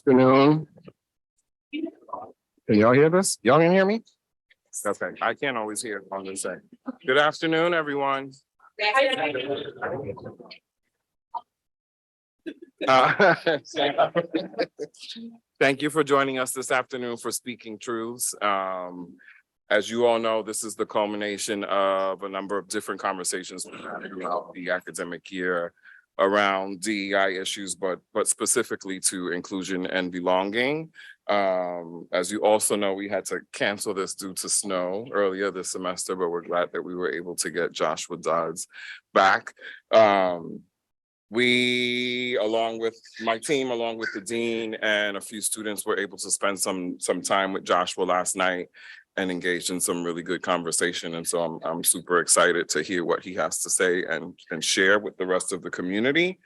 afternoon. Can y'all hear this? Y'all can hear me? Okay, I can't always hear on this side. Good afternoon, everyone. Thank you for joining us this afternoon for Speaking Truths. As you all know, this is the culmination of a number of different conversations throughout the academic year around DEI issues, but specifically to inclusion and belonging. As you also know, we had to cancel this due to snow earlier this semester, but we're glad that we were able to get Joshua Dodds back. We, along with my team, along with the dean and a few students, were able to spend some time with Joshua last night and engaged in some really good conversation. And so I'm super excited to hear what he has to say and share with the rest of the community.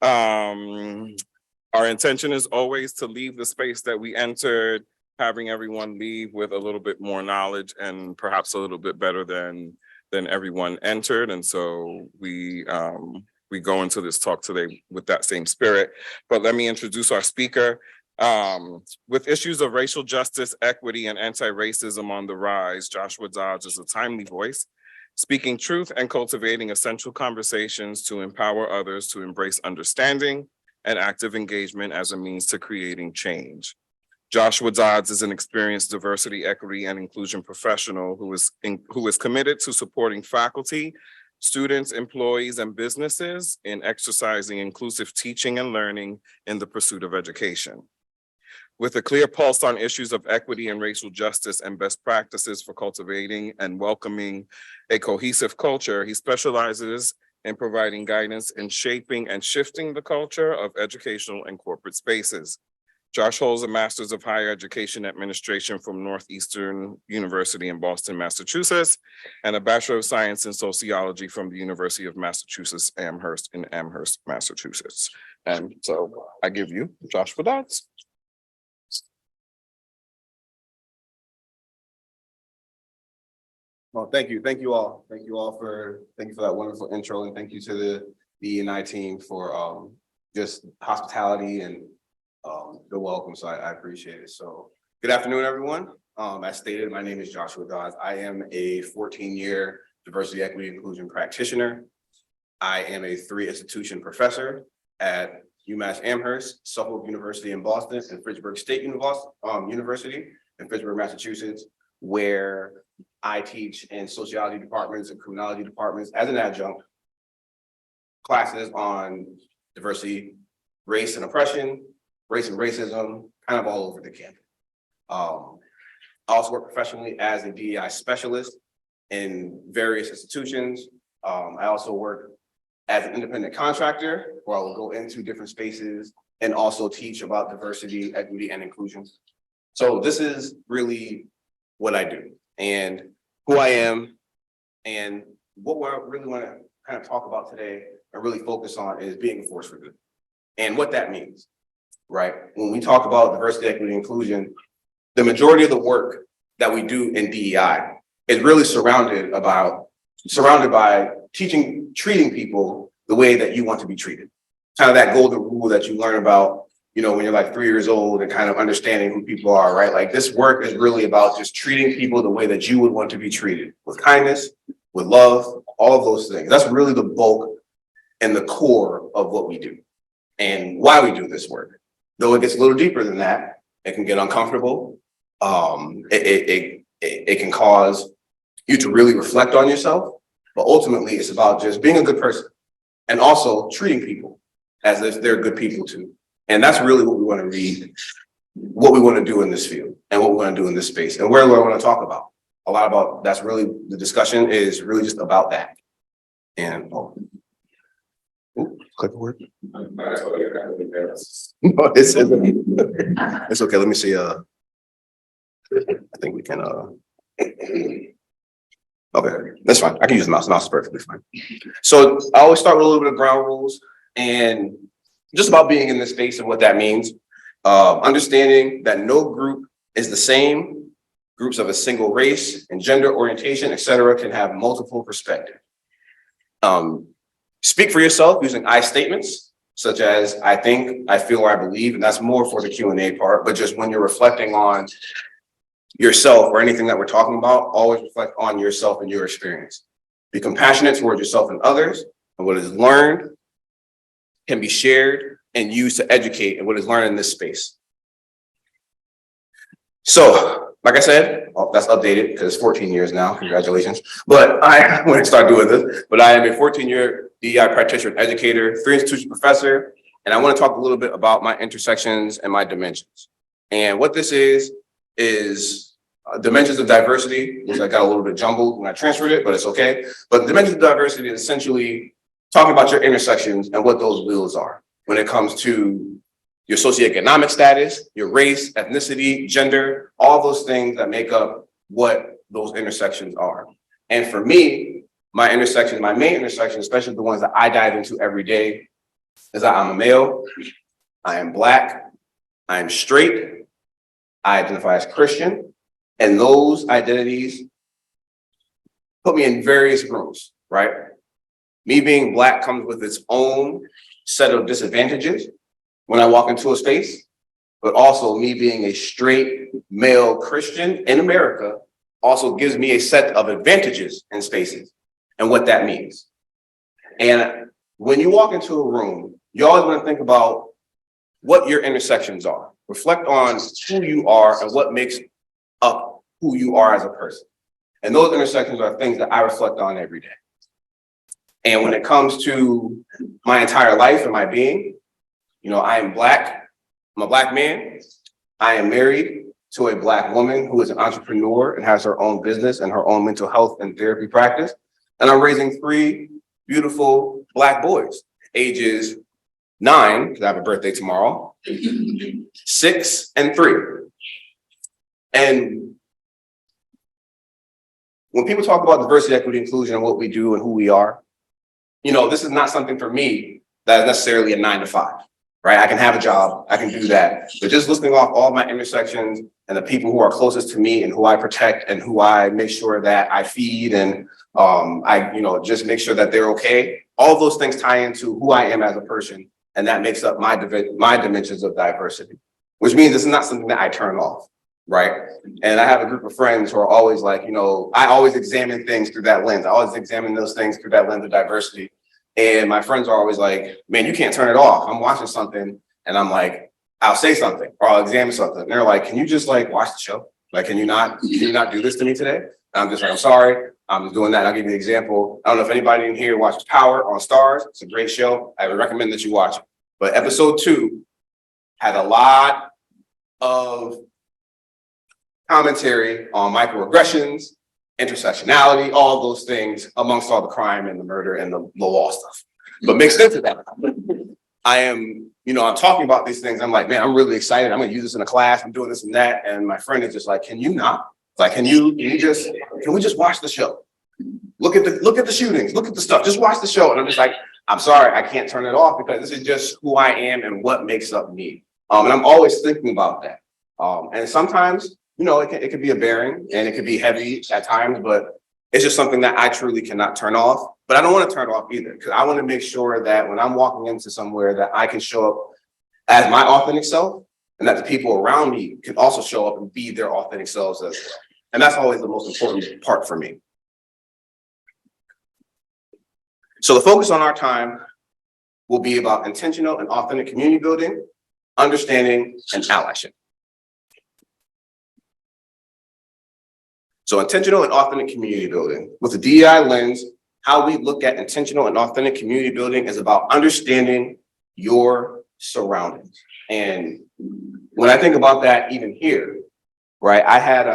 Our intention is always to leave the space that we entered, having everyone leave with a little bit more knowledge and perhaps a little bit better than everyone entered. And so we go into this talk today with that same spirit. But let me introduce our speaker. With issues of racial justice, equity, and anti-racism on the rise, Joshua Dodds is a timely voice, speaking truth and cultivating essential conversations to empower others to embrace understanding and active engagement as a means to creating change. Joshua Dodds is an experienced diversity, equity, and inclusion professional who is committed to supporting faculty, students, employees, and businesses in exercising inclusive teaching and learning in the pursuit of education. With a clear pulse on issues of equity and racial justice and best practices for cultivating and welcoming a cohesive culture, he specializes in providing guidance in shaping and shifting the culture of educational and corporate spaces. Josh holds a Master's of Higher Education Administration from Northeastern University in Boston, Massachusetts, and a Bachelor of Science in Sociology from the University of Massachusetts, Amherst in Amherst, Massachusetts. And so I give you Joshua Dodds. Well, thank you all. Thank you for that wonderful intro, and thank you to the E&I team for just hospitality and the welcome. So I appreciate it. So good afternoon, everyone. As stated, my name is Joshua Dodds. I am a 14-year diversity, equity, inclusion practitioner. I am a 3-institution professor at UMass Amherst, Suffolk University in Boston, and Fitchburg State University in Fitchburg, Massachusetts, where I teach in sociology departments and criminology departments as an adjunct, classes on diversity, race and oppression, race and racism, kind of all over the campus. I also work professionally as a DEI specialist in various institutions. I also work as an independent contractor, where I will go into different spaces and also teach about diversity, equity, and inclusion. So this is really what I do and who I am, and what we really want to kind of talk about today and really focus on is being a force for good and what that means, right? When we talk about diversity, equity, inclusion, the majority of the work that we do in DEI is really surrounded by treating people the way that you want to be treated. Kind of that golden rule that you learn about, when you're like 3 years old and kind of understanding who people are, right? Like this work is really about just treating people the way that you would want to be treated, with kindness, with love, all of those things. That's really the bulk and the core of what we do and why we do this work. Though it gets a little deeper than that, it can get uncomfortable. It can cause you to really reflect on yourself, but ultimately it's about just being a good person and also treating people as if they're good people too. And that's really what we want to read, what we want to do in this field and what we want to do in this space and where we want to talk about. A lot about that's really the discussion is really just about that. And click word. No, it's okay. Let me see. I think we can okay, that's fine. I can use the mouse. The mouse is perfectly fine. So I always start with a little bit of ground rules and just about being in this space and what that means. Understanding that no group is the same. Groups of a single race and gender orientation, etc., can have multiple perspectives. Speak for yourself using I statements such as I think, I feel, or I believe, and that's more for the Q&A part, but just when you're reflecting on yourself or anything that we're talking about, always reflect on yourself and your experience. Be compassionate towards yourself and others, and what is learned can be shared and used to educate, and what is learned in this space. So, like I said, that's updated because it's 14 years now. Congratulations. But I want to start doing this. But I am a 14-year DEI practitioner and educator, 3-institution professor, and I want to talk a little bit about my intersections and my dimensions. And what this is dimensions of diversity, which I got a little bit jumbled when I transferred it, but it's okay. But dimensions of diversity is essentially talking about your intersections and what those wheels are when it comes to your socioeconomic status, your race, ethnicity, gender, all those things that make up what those intersections are. And for me, my main intersection, especially the ones that I dive into every day, is that I'm a male, I am Black, I am straight, I identify as Christian, and those identities put me in various rooms, right? Me being Black comes with its own set of disadvantages when I walk into a space, but also me being a straight male Christian in America also gives me a set of advantages in spaces and what that means. And when you walk into a room, you always want to think about what your intersections are. Reflect on who you are and what makes up who you are as a person. And those intersections are things that I reflect on every day. And when it comes to my entire life and my being, I am Black. I'm a Black man. I am married to a Black woman who is an entrepreneur and has her own business and her own mental health and therapy practice. And I'm raising 3 beautiful Black boys, ages 9, because I have a birthday tomorrow, 6 and 3. And when people talk about diversity, equity, inclusion, and what we do and who we are, this is not something for me that is necessarily a 9 to 5. Right? I can have a job, I can do that. But just listing off all my intersections and the people who are closest to me and who I protect and who I make sure that I feed and I just make sure that they're okay. All those things tie into who I am as a person. And that makes up my dimensions of diversity, which means this is not something that I turn off. Right. And I have a group of friends who are always like, I always examine things through that lens. I always examine those things through that lens of diversity. And my friends are always like, man, you can't turn it off. I'm watching something and I'm like, I'll say something or I'll examine something. And they're like, can you just watch the show? Like, can you not do this to me today? And I'm just like, I'm sorry. I'm just doing that. I'll give you an example. I don't know if anybody in here watches Power on Stars. It's a great show. I would recommend that you watch it. But episode 2 had a lot of commentary on microaggressions, intersectionality, all those things amongst all the crime and the murder and the law stuff. But mixed into that, I am, I'm talking about these things. I'm like, man, I'm really excited. I'm going to use this in a class. I'm doing this and that. And my friend is just like, can you not? Like, can we just watch the show? Look at the shootings. Look at the stuff. Just watch the show. And I'm just like, I'm sorry, I can't turn it off because this is just who I am and what makes up me. And I'm always thinking about that. And sometimes, it could be a bearing and it could be heavy at times, but it's just something that I truly cannot turn off. But I don't want to turn it off either because I want to make sure that when I'm walking into somewhere that I can show up as my authentic self and that the people around me can also show up and be their authentic selves as well. And that's always the most important part for me. So the focus on our time will be about intentional and authentic community building, understanding, and allyship. So intentional and authentic community building. With the DEI lens, how we look at intentional and authentic community building is about understanding your surroundings. And when I think about that even here, right, I had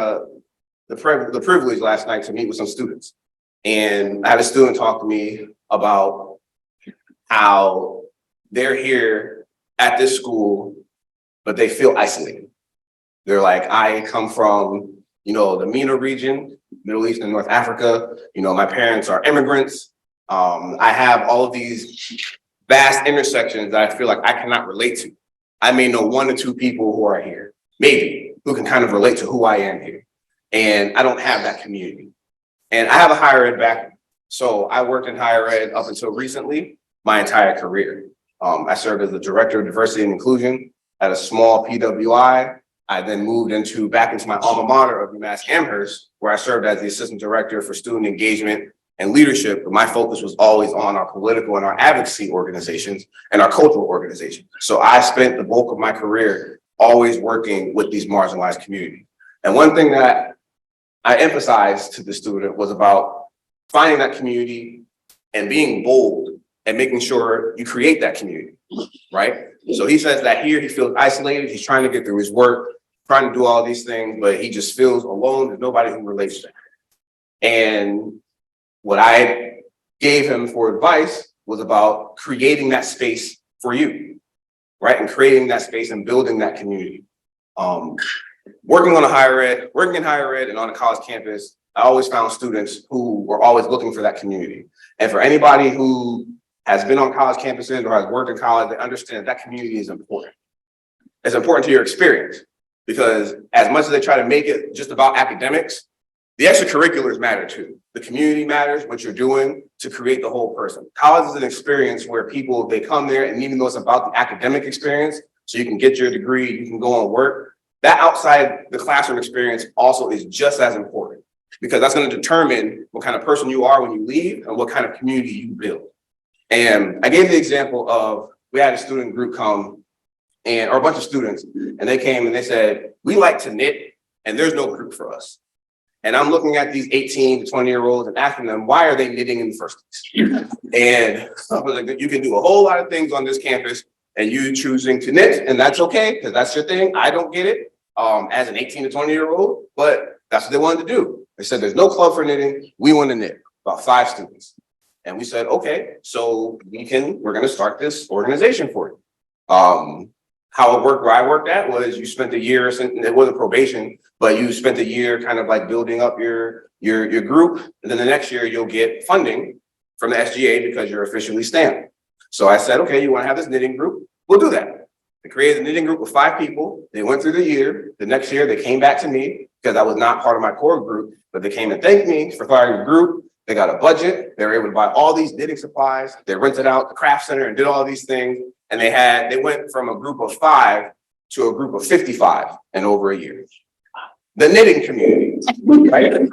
the privilege last night to meet with some students. And I had a student talk to me about how they're here at this school, but they feel isolated. They're like, I come from the MENA region, Middle East and North Africa. My parents are immigrants. I have all of these vast intersections that I feel like I cannot relate to. I may know 1 or 2 people who are here, maybe, who can kind of relate to who I am here. And I don't have that community. And I have a higher ed background. So I worked in higher ed up until recently, my entire career. I served as the Director of Diversity and Inclusion at a small PWI. I then moved back into my alma mater of UMass Amherst, where I served as the Assistant Director for Student Engagement and Leadership. But my focus was always on our political and our advocacy organizations and our cultural organizations. So I spent the bulk of my career always working with these marginalized communities. And one thing that I emphasized to the student was about finding that community and being bold and making sure you create that community, right? So he says that here he feels isolated. He's trying to get through his work, trying to do all these things, but he just feels alone. There's nobody who relates to him. And what I gave him for advice was about creating that space for you, right? And creating that space and building that community. Working in higher ed and on a college campus, I always found students who were always looking for that community. And for anybody who has been on college campuses or has worked in college, they understand that community is important. It's important to your experience because as much as they try to make it just about academics, the extracurriculars matter too. The community matters, what you're doing to create the whole person. College is an experience where people, they come there and even though it's about the academic experience, so you can get your degree, you can go and work, that outside the classroom experience also is just as important because that's going to determine what kind of person you are when you leave and what kind of community you build. And I gave the example of, we had a student group come or a bunch of students, and they came and they said, we like to knit and there's no group for us. And I'm looking at these 18 to 20-year-olds and asking them, why are they knitting in the first place? And I was like, you can do a whole lot of things on this campus and you choosing to knit, and that's okay, because that's your thing. I don't get it as an 18 to 20-year-old, but that's what they wanted to do. They said, there's no club for knitting. We want to knit, about 5 students. And we said, okay, so we're going to start this organization for you. How it worked, where I worked at was you spent a year, it wasn't probation, but you spent a year kind of like building up your group. And then the next year you'll get funding from the SGA because you're officially stamped. So I said, okay, you want to have this knitting group? We'll do that. I created a knitting group with 5 people. They went through the year. The next year they came back to me because I was not part of my core group, but they came and thanked me for starting the group. They got a budget. They were able to buy all these knitting supplies. They rented out the craft center and did all these things. And they went from a group of 5 to a group of 55 in over a year. The knitting community, right?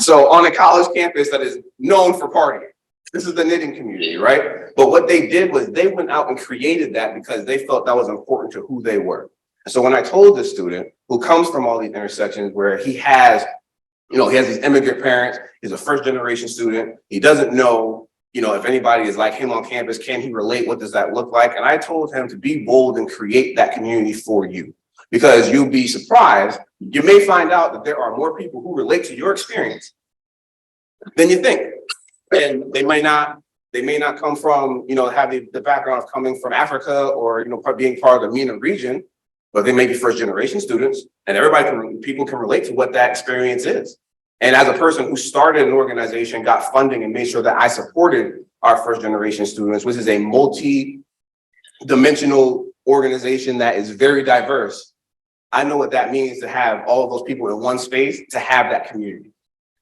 So on a college campus that is known for partying, this is the knitting community, right? But what they did was they went out and created that because they felt that was important to who they were. And so when I told this student who comes from all these intersections where he has these immigrant parents, he's a first generation student, he doesn't know, if anybody is like him on campus, can he relate? What does that look like? And I told him to be bold and create that community for you because you'll be surprised. You may find out that there are more people who relate to your experience than you think. And they may not come from, have the background of coming from Africa or, being part of the MENA region, but they may be first generation students and people can relate to what that experience is. And as a person who started an organization, got funding and made sure that I supported our first generation students, which is a multi-dimensional organization that is very diverse, I know what that means to have all of those people in one space, to have that community.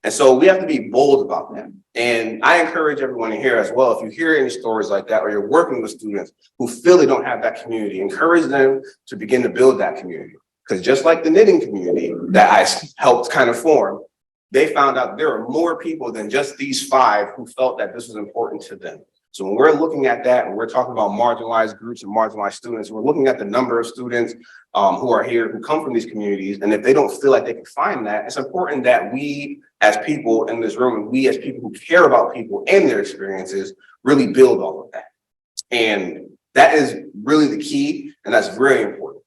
And so we have to be bold about that. And I encourage everyone in here as well, if you hear any stories like that, or you're working with students who feel they don't have that community, encourage them to begin to build that community. Because just like the knitting community that I helped kind of form, they found out there are more people than just these 5 who felt that this was important to them. So when we're looking at that and we're talking about marginalized groups and marginalized students, we're looking at the number of students who are here, who come from these communities. And if they don't feel like they can find that, it's important that we as people in this room, and we as people who care about people and their experiences, really build all of that. And that is really the key, and that's very important.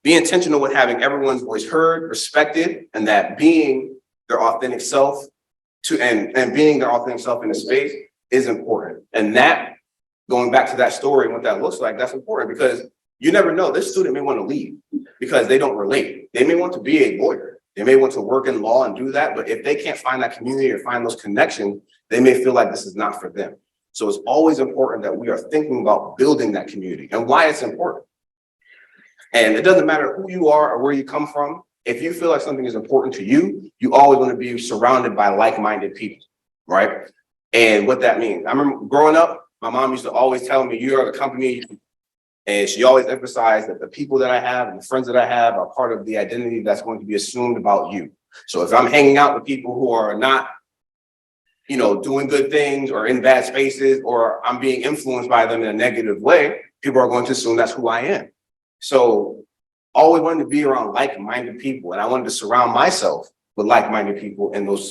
Be intentional with having everyone's voice heard, respected, and that being their authentic self and being their authentic self in the space is important. And that, going back to that story and what that looks like, that's important because you never know, this student may want to leave because they don't relate. They may want to be a lawyer. They may want to work in law and do that, but if they can't find that community or find those connections, they may feel like this is not for them. So it's always important that we are thinking about building that community and why it's important. And it doesn't matter who you are or where you come from. If you feel like something is important to you, you always want to be surrounded by like-minded people, right? And what that means, I remember growing up, My mom used to always tell me, you are the company. And she always emphasized that the people that I have and the friends that I have are part of the identity that's going to be assumed about you. So if I'm hanging out with people who are not, doing good things or in bad spaces, or I'm being influenced by them in a negative way, people are going to assume that's who I am. So always wanted to be around like-minded people, and I wanted to surround myself with like-minded people in those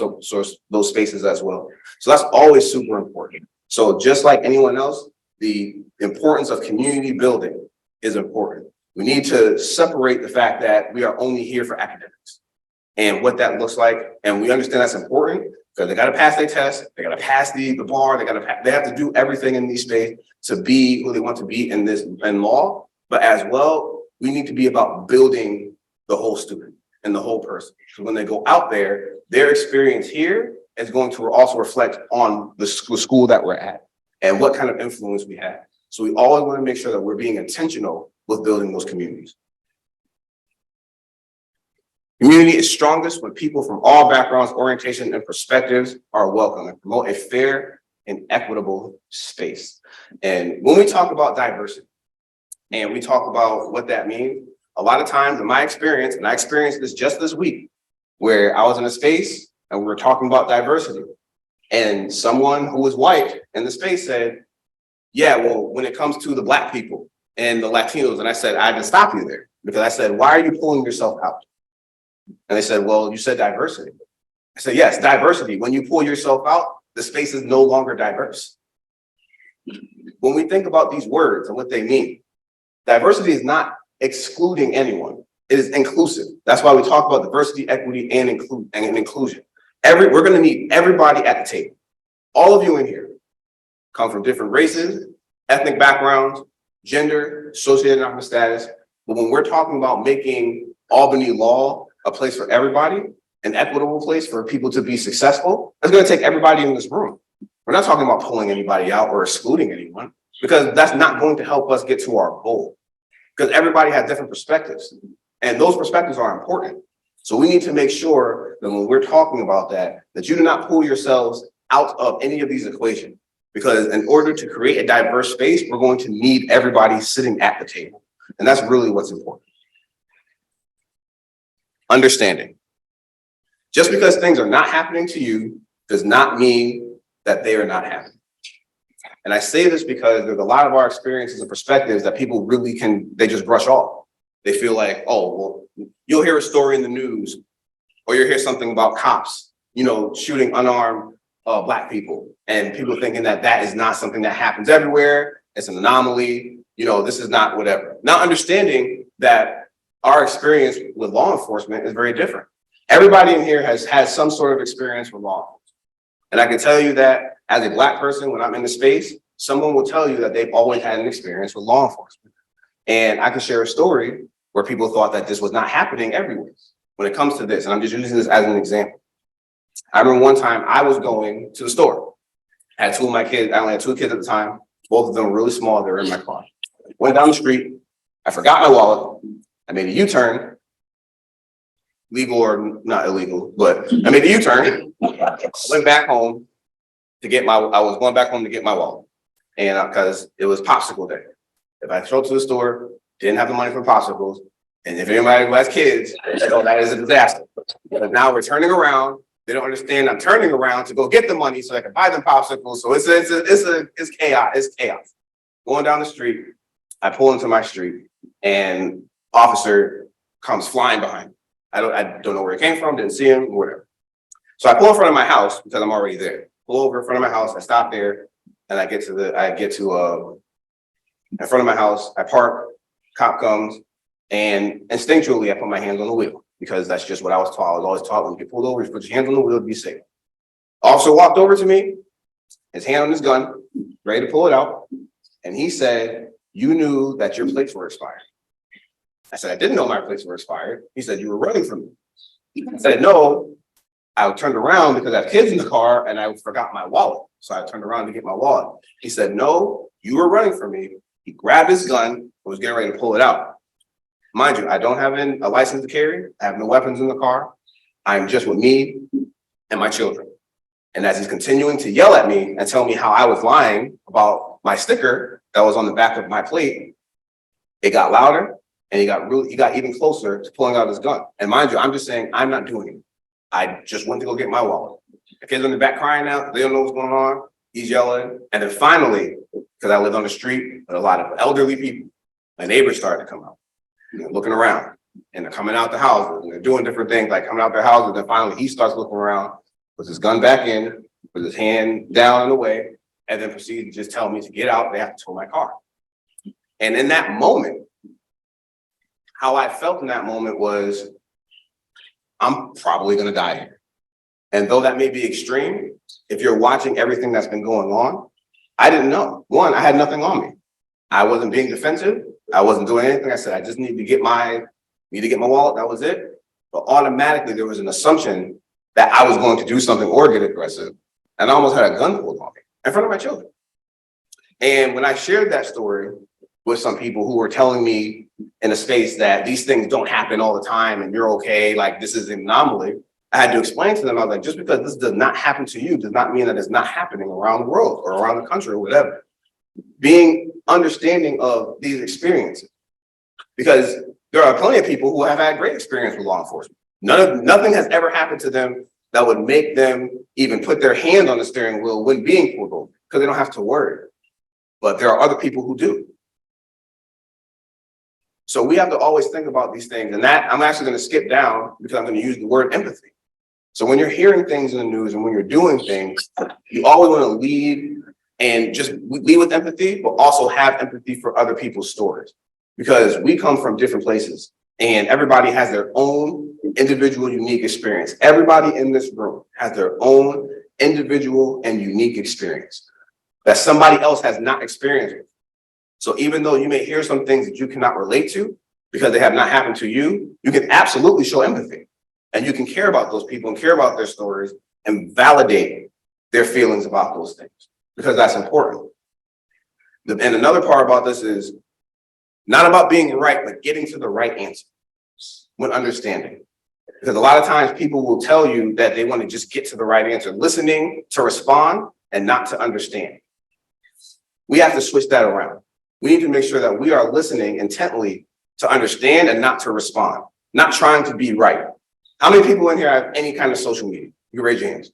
spaces as well. So that's always super important. So just like anyone else, the importance of community building is important. We need to separate the fact that we are only here for academics and what that looks like. And we understand that's important because they got to pass their test, they got to pass the bar, they have to do everything in these space to be who they want to be in law. But as well, we need to be about building the whole student and the whole person. So when they go out there, their experience here is going to also reflect on the school that we're at and what kind of influence we have. So we always want to make sure that we're being intentional with building those communities. Community is strongest when people from all backgrounds, orientations, and perspectives are welcome and promote a fair and equitable space. And when we talk about diversity and we talk about what that means, a lot of times in my experience, and I experienced this just this week, where I was in a space and we were talking about diversity, and someone who was white in the space said, yeah, well, when it comes to the Black people and the Latinos, and I said, I had to stop you there because I said, why are you pulling yourself out? And they said, well, you said diversity. I said, yes, diversity. When you pull yourself out, the space is no longer diverse. When we think about these words and what they mean, diversity is not excluding anyone. It is inclusive. That's why we talk about diversity, equity, and inclusion. We're going to need everybody at the table. All of you in here come from different races, ethnic backgrounds, gender, socioeconomic status. But when we're talking about making Albany law a place for everybody, an equitable place for people to be successful, it's going to take everybody in this room. We're not talking about pulling anybody out or excluding anyone, because that's not going to help us get to our goal. Because everybody has different perspectives, and those perspectives are important. So we need to make sure that when we're talking about that you do not pull yourselves out of any of these equations. Because in order to create a diverse space, we're going to need everybody sitting at the table. And that's really what's important. Understanding. Just because things are not happening to you does not mean that they are not happening. And I say this because there's a lot of our experiences and perspectives that people really they just brush off. They feel like, oh, well, you'll hear a story in the news, or you'll hear something about cops, shooting unarmed Black people, and people thinking that is not something that happens everywhere. It's an anomaly. This is not whatever. Not understanding that our experience with law enforcement is very different. Everybody in here has had some sort of experience with law enforcement. And I can tell you that as a Black person, when I'm in the space, someone will tell you that they've always had an experience with law enforcement. And I can share a story where people thought that this was not happening everywhere when it comes to this. And I'm just using this as an example. I remember one time I was going to the store. I had two of my kids. I only had two kids at the time. Both of them were really small. They were in my car. Went down the street. I forgot my wallet. I made a U-turn. Legal or not illegal, but I made a U-turn. Went back home I was going back home to get my wallet. And because it was popsicle day. If I showed up to the store, didn't have the money for popsicles, and if anybody who has kids, that is a disaster. But now we're turning around. They don't understand I'm turning around to go get the money so I can buy them popsicles. So it's chaos. It's chaos. Going down the street, I pull into my street, and officer comes flying behind me. I don't know where he came from, didn't see him, whatever. So I pull in front of my house because I'm already there. Pull over in front of my house, I stop there, and I get to in front of my house, I park, cop comes, and instinctually I put my hands on the wheel because that's just what I was taught. I was always taught when you get pulled over, you put your hands on the wheel to be safe. Officer walked over to me, his hand on his gun, ready to pull it out, and he said, "You knew that your plates were expired." I said, "I didn't know my plates were expired." He said, "You were running from me." I said, "No, I turned around because I have kids in the car and I forgot my wallet. So I turned around to get my wallet." He said, "No, you were running from me." He grabbed his gun and was getting ready to pull it out. Mind you, I don't have a license to carry. I have no weapons in the car. I'm just with me and my children. And as he's continuing to yell at me and tell me how I was lying about my sticker that was on the back of my plate, it got louder and he got even closer to pulling out his gun. And mind you, I'm just saying, I'm not doing it. I just went to go get my wallet. The kids in the back crying out, they don't know what's going on. He's yelling. And then finally, because I lived on the street with a lot of elderly people, my neighbors started to come out, looking around, and they're coming out the houses and they're doing different things, like coming out their houses. And finally he starts looking around, puts his gun back in, with his hand down and away, and then proceeds to just tell me to get out. They have to tow my car. And in that moment, how I felt in that moment was, I'm probably going to die here. And though that may be extreme, if you're watching everything that's been going on, I didn't know. One, I had nothing on me. I wasn't being defensive. I wasn't doing anything. I said, I just need to get my wallet. That was it. But automatically there was an assumption that I was going to do something or get aggressive. And I almost had a gun pulled on me in front of my children. And when I shared that story with some people who were telling me in a space that these things don't happen all the time and you're okay, like this is an anomaly, I had to explain to them, I was like, just because this does not happen to you does not mean that it's not happening around the world or around the country or whatever. Being understanding of these experiences, because there are plenty of people who have had great experience with law enforcement. Nothing has ever happened to them that would make them even put their hand on the steering wheel when being pulled over, because they don't have to worry. But there are other people who do. So we have to always think about these things. And that I'm actually going to skip down because I'm going to use the word empathy. So when you're hearing things in the news and when you're doing things, you always want to lead and just lead with empathy, but also have empathy for other people's stories, because we come from different places and everybody has their own individual, unique experience. Everybody in this room has their own individual and unique experience that somebody else has not experienced. So even though you may hear some things that you cannot relate to because they have not happened to you, you can absolutely show empathy and you can care about those people and care about their stories and validate their feelings about those things, because that's important. And another part about this is not about being right, but getting to the right answer when understanding. Because a lot of times people will tell you that they want to just get to the right answer, listening to respond and not to understand. We have to switch that around. We need to make sure that we are listening intently to understand and not to respond, not trying to be right. How many people in here have any kind of social media? You can raise your hands.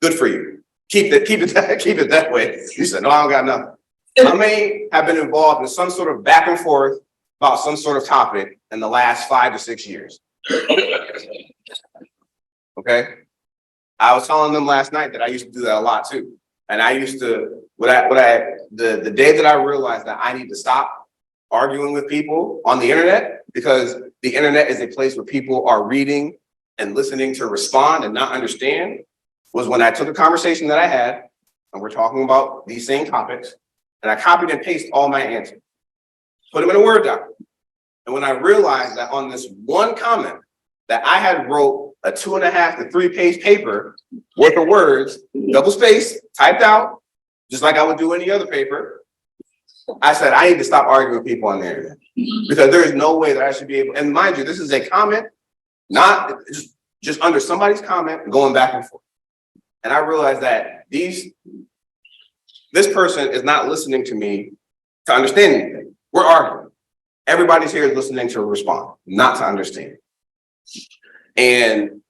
Good for you. Keep it that way. You said, no, I don't got nothing. How many have been involved in some sort of back and forth about some sort of topic in the last 5 to 6 years? Okay. I was telling them last night that I used to do that a lot too. And I used to, the day that I realized that I need to stop arguing with people on the internet, because the internet is a place where people are reading and listening to respond and not understand, was when I took a conversation that I had, and we're talking about these same topics, and I copied and pasted all my answers, put them in a Word document. And when I realized that on this one comment that I had wrote a 2.5 to 3 page paper worth of words, double spaced, typed out, just like I would do any other paper, I said, I need to stop arguing with people on the internet, because there is no way that I should be able, and mind you, this is a comment, not just under somebody's comment, going back and forth. And I realized that this person is not listening to me to understand anything. We're arguing. Everybody's here is listening to respond, not to understand. And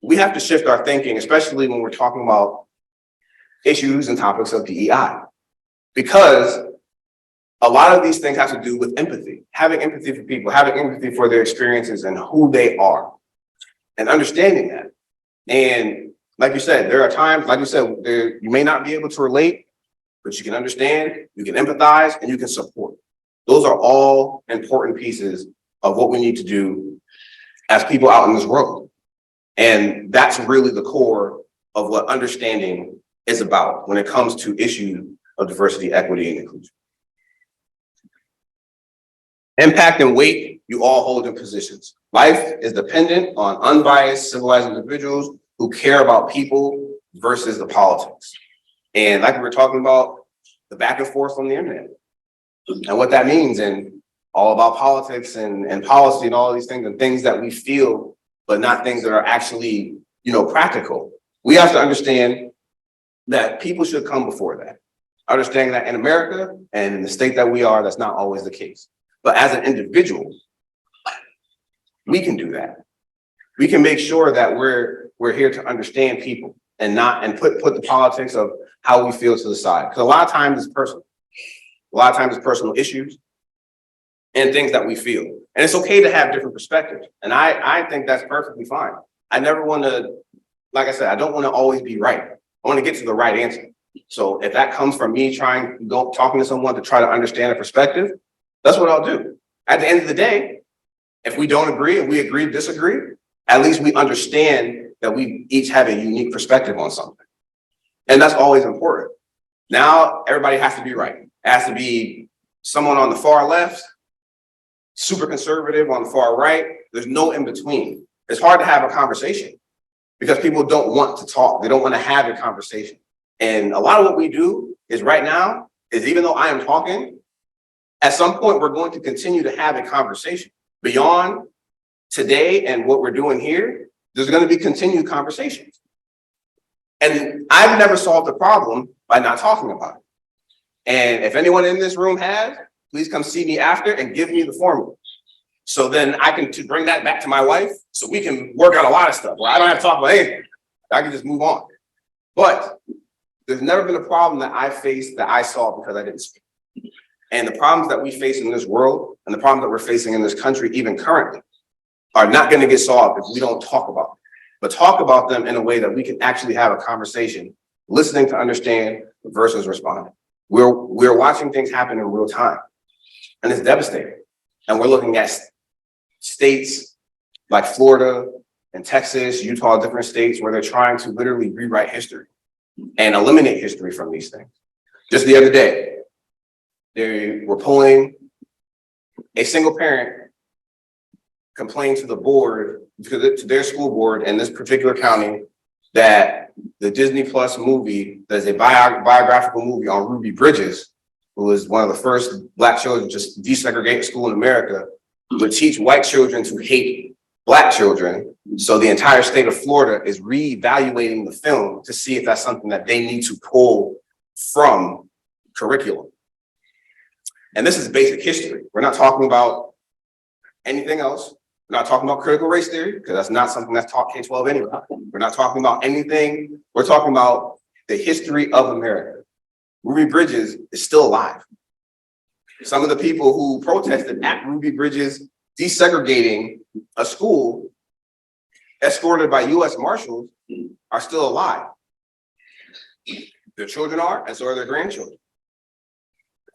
we have to shift our thinking, especially when we're talking about issues and topics of DEI, because a lot of these things have to do with empathy, having empathy for people, having empathy for their experiences and who they are, and understanding that. And like you said, there are times, like you said, you may not be able to relate, but you can understand, you can empathize, and you can support. Those are all important pieces of what we need to do as people out in this world. And that's really the core of what understanding is about when it comes to issues of diversity, equity, and inclusion. Impact and weight you all hold in positions. Life is dependent on unbiased, civilized individuals who care about people versus the politics. And like we were talking about, the back and forth on the internet and what that means, and all about politics and policy and all these things, and things that we feel, but not things that are actually, practical. We have to understand that people should come before that. Understanding that in America and in the state that we are, that's not always the case. But as an individual, we can do that. We can make sure that we're here to understand people and put the politics of how we feel to the side. Because a lot of times it's personal. A lot of times it's personal issues and things that we feel. And it's okay to have different perspectives. And I think that's perfectly fine. I never want to, like I said, I don't want to always be right. I want to get to the right answer. So if that comes from me talking to someone to try to understand a perspective, that's what I'll do. At the end of the day, if we don't agree and we agree to disagree, at least we understand that we each have a unique perspective on something. And that's always important. Now, everybody has to be right. It has to be someone on the far left, super conservative on the far right. There's no in between. It's hard to have a conversation because people don't want to talk. They don't want to have a conversation. And a lot of what we do is right now is, even though I am talking, at some point we're going to continue to have a conversation beyond today and what we're doing here. There's going to be continued conversations. And I've never solved the problem by not talking about it. And if anyone in this room has, please come see me after and give me the formula. So then I can bring that back to my wife so we can work out a lot of stuff where I don't have to talk about anything. I can just move on. But there's never been a problem that I faced that I solved because I didn't speak. And the problems that we face in this world and the problems that we're facing in this country, even currently, are not going to get solved if we don't talk about them. But talk about them in a way that we can actually have a conversation, listening to understand versus responding. We're watching things happen in real time, and it's devastating. And we're looking at states like Florida and Texas, Utah, different states where they're trying to literally rewrite history and eliminate history from these things. Just the other day, they were pulling a single parent complained to the board, to their school board in this particular county, that the Disney Plus movie, there's a biographical movie on Ruby Bridges, who was one of the first Black children to desegregate school in America, would teach white children to hate Black children. So the entire state of Florida is reevaluating the film to see if that's something that they need to pull from curriculum. And this is basic history. We're not talking about anything else. We're not talking about critical race theory, because that's not something that's taught K-12 anyway. We're not talking about anything. We're talking about the history of America. Ruby Bridges is still alive. Some of the people who protested at Ruby Bridges desegregating a school escorted by US Marshals are still alive. Their children are, and so are their grandchildren.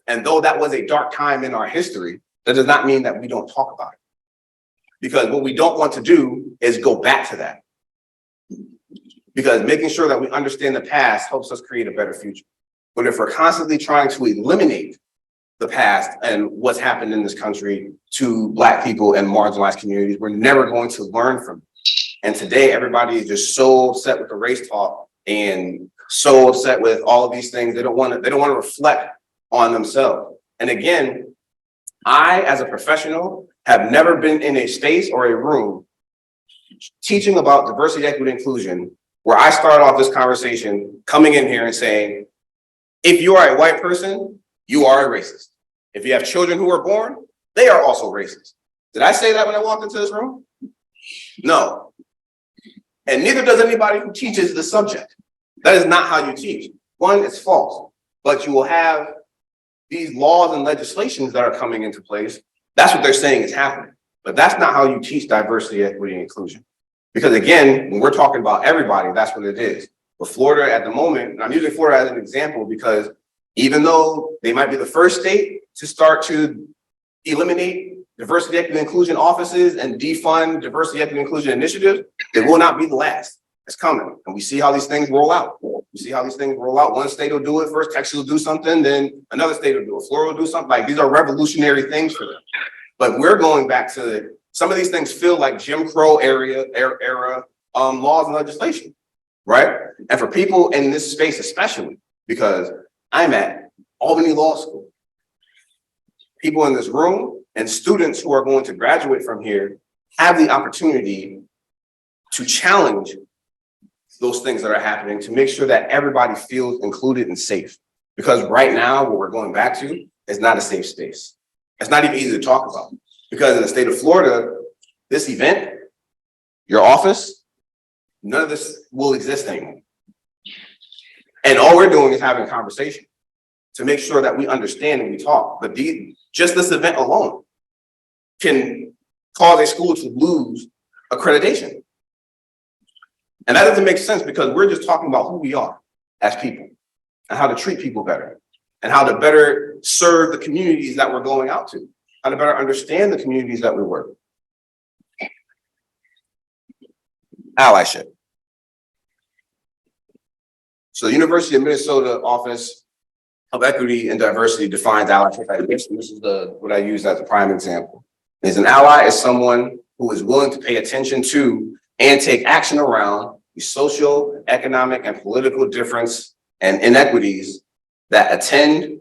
And though that was a dark time in our history, that does not mean that we don't talk about it. Because what we don't want to do is go back to that. Because making sure that we understand the past helps us create a better future. But if we're constantly trying to eliminate the past and what's happened in this country to Black people and marginalized communities, we're never going to learn from it. And today, everybody is just so upset with the race talk and so upset with all of these things. They don't want to reflect on themselves. And again, I, as a professional, have never been in a space or a room teaching about diversity, equity, inclusion, where I start off this conversation coming in here and saying, if you are a white person, you are a racist. If you have children who are born, they are also racist. Did I say that when I walked into this room? No. And neither does anybody who teaches the subject. That is not how you teach. One, it's false. But you will have these laws and legislations that are coming into place. That's what they're saying is happening. But that's not how you teach diversity, equity, and inclusion. Because again, when we're talking about everybody, that's what it is. But Florida at the moment, and I'm using Florida as an example because even though they might be the first state to start to eliminate diversity, equity, and inclusion offices and defund diversity, equity, and inclusion initiatives, they will not be the last. It's coming. And we see how these things roll out. We see how these things roll out. One state will do it first, Texas will do something, then another state will do it. Florida will do something. Like, these are revolutionary things for them. But we're going back to some of these things feel like Jim Crow era laws and legislation, right? And for people in this space, especially because I'm at Albany Law School, people in this room and students who are going to graduate from here have the opportunity to challenge those things that are happening to make sure that everybody feels included and safe. Because right now, what we're going back to is not a safe space. It's not even easy to talk about. Because in the state of Florida, this event, your office, none of this will exist anymore. And all we're doing is having a conversation to make sure that we understand and we talk. But just this event alone can cause a school to lose accreditation. And that doesn't make sense because we're just talking about who we are as people and how to treat people better and how to better serve the communities that we're going out to, how to better understand the communities that we work. Allyship. So the University of Minnesota Office of Equity and Diversity defines allyship as this, and this is what I use as a prime example. Is an ally is someone who is willing to pay attention to and take action around the social, economic, and political difference and inequities that attend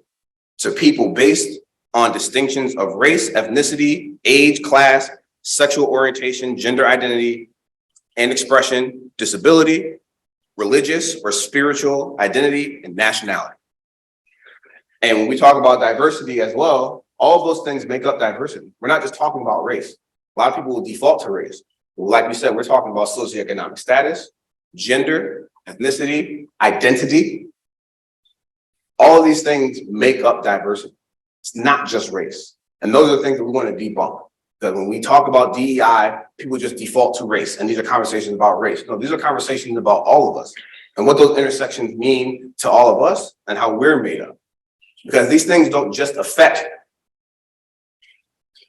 to people based on distinctions of race, ethnicity, age, class, sexual orientation, gender identity and expression, disability, religious or spiritual identity, and nationality. And when we talk about diversity as well, all of those things make up diversity. We're not just talking about race. A lot of people will default to race. Like we said, we're talking about socioeconomic status, gender, ethnicity, identity. All of these things make up diversity. It's not just race. And those are the things that we want to debunk. Because when we talk about DEI, people just default to race. And these are conversations about race. No, these are conversations about all of us and what those intersections mean to all of us and how we're made up. Because these things don't just affect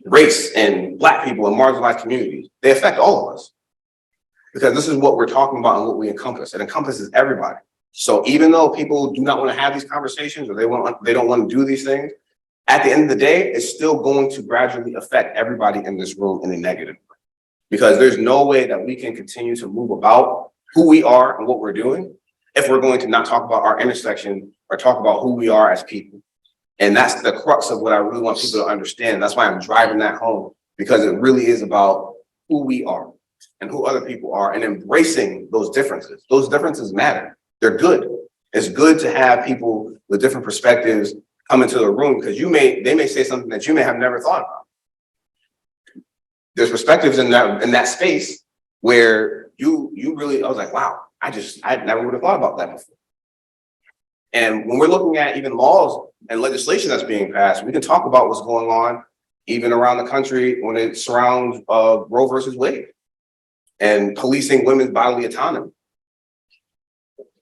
race and Black people and marginalized communities. They affect all of us. Because this is what we're talking about and what we encompass. It encompasses everybody. So even though people do not want to have these conversations or they don't want to do these things, at the end of the day, it's still going to gradually affect everybody in this room in a negative way. Because there's no way that we can continue to move about who we are and what we're doing if we're going to not talk about our intersection or talk about who we are as people. And that's the crux of what I really want people to understand. That's why I'm driving that home, because it really is about who we are and who other people are and embracing those differences. Those differences matter. They're good. It's good to have people with different perspectives come into the room because they may say something that you may have never thought about. There's perspectives in that space where you really, I was like, wow, I never would have thought about that before. And when we're looking at even laws and legislation that's being passed, we can talk about what's going on even around the country when it surrounds Roe versus Wade and policing women's bodily autonomy.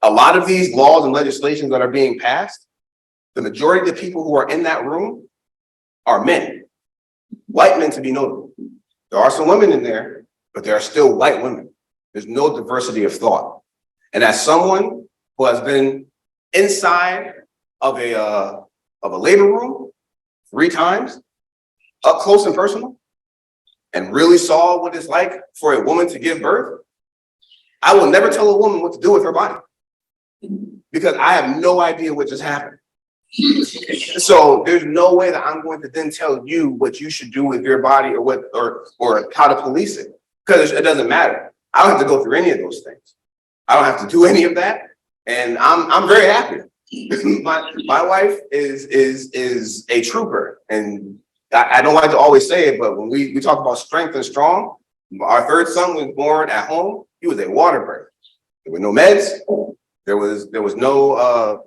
A lot of these laws and legislations that are being passed, the majority of the people who are in that room are men, white men to be notable. There are some women in there, but there are still white women. There's no diversity of thought. And as someone who has been inside of a labor room 3 times, up close and personal, and really saw what it's like for a woman to give birth, I will never tell a woman what to do with her body because I have no idea what just happened. So there's no way that I'm going to then tell you what you should do with your body or how to police it, because it doesn't matter. I don't have to go through any of those things. I don't have to do any of that, and I'm very happy. my wife is a trooper, and I don't like to always say it, but when we talk about strength and strong, our 3rd son was born at home. He was a water birth. There were no meds. There was no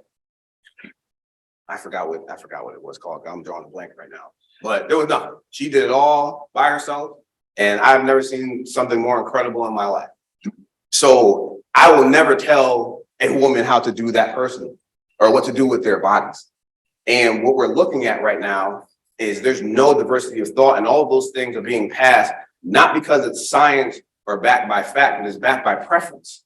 I forgot what it was called. I'm drawing a blank right now. But there was nothing. She did it all by herself. And I've never seen something more incredible in my life. So I will never tell a woman how to do that personally or what to do with their bodies. And what we're looking at right now is there's no diversity of thought, and all of those things are being passed, not because it's science or backed by fact, but it's backed by preference,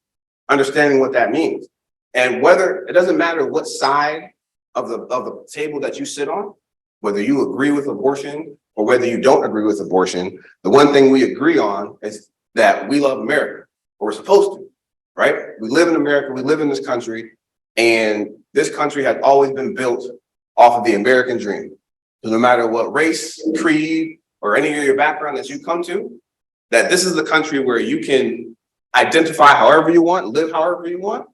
understanding what that means. And whether it doesn't matter what side of the table that you sit on, whether you agree with abortion or whether you don't agree with abortion, the one thing we agree on is that we love America, or we're supposed to, right? We live in America, we live in this country, and this country has always been built off of the American dream. So no matter what race, creed, or any of your background that you come to, that this is the country where you can identify however you want, live however you want,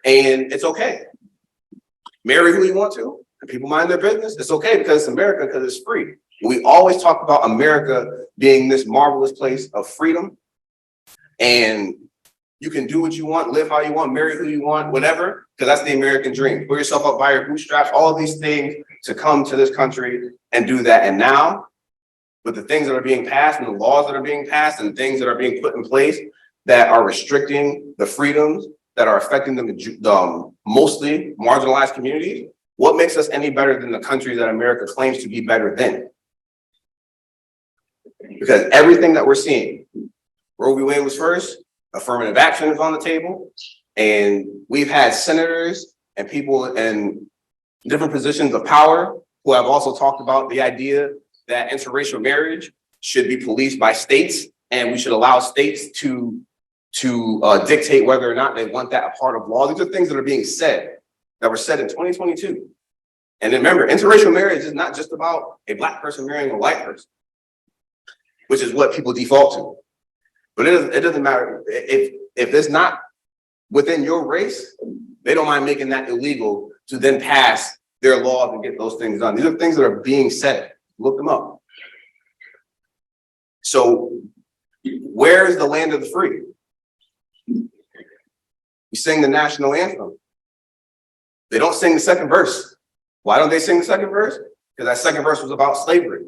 and it's okay. Marry who you want to, and people mind their business. It's okay because it's America, because it's free. We always talk about America being this marvelous place of freedom, and you can do what you want, live how you want, marry who you want, whatever, because that's the American dream. Pull yourself up by your bootstraps, all of these things to come to this country and do that. And now, with the things that are being passed and the laws that are being passed and things that are being put in place that are restricting the freedoms that are affecting the mostly marginalized communities, what makes us any better than the countries that America claims to be better than? Because everything that we're seeing, Roe v. Wade was first, affirmative action is on the table, and we've had senators and people in different positions of power who have also talked about the idea that interracial marriage should be policed by states, and we should allow states to dictate whether or not they want that a part of law. These are things that are being said, that were said in 2022. And then remember, interracial marriage is not just about a Black person marrying a white person, which is what people default to. But it doesn't matter. If it's not within your race, they don't mind making that illegal to then pass their laws and get those things done. These are things that are being said. Look them up. So where is the land of the free? We sing the national anthem. They don't sing the second verse. Why don't they sing the second verse? Because that second verse was about slavery,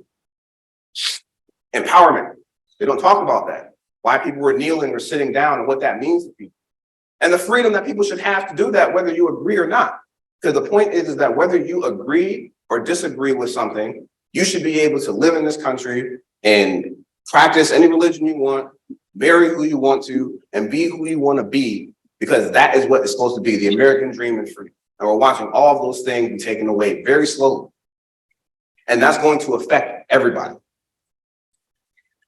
empowerment. They don't talk about that. Why people were kneeling or sitting down and what that means to people. And the freedom that people should have to do that, whether you agree or not. Because the point is that whether you agree or disagree with something, you should be able to live in this country and practice any religion you want, marry who you want to, and be who you want to be, because that is what it's supposed to be, the American dream and freedom. And we're watching all of those things be taken away very slowly. And that's going to affect everybody.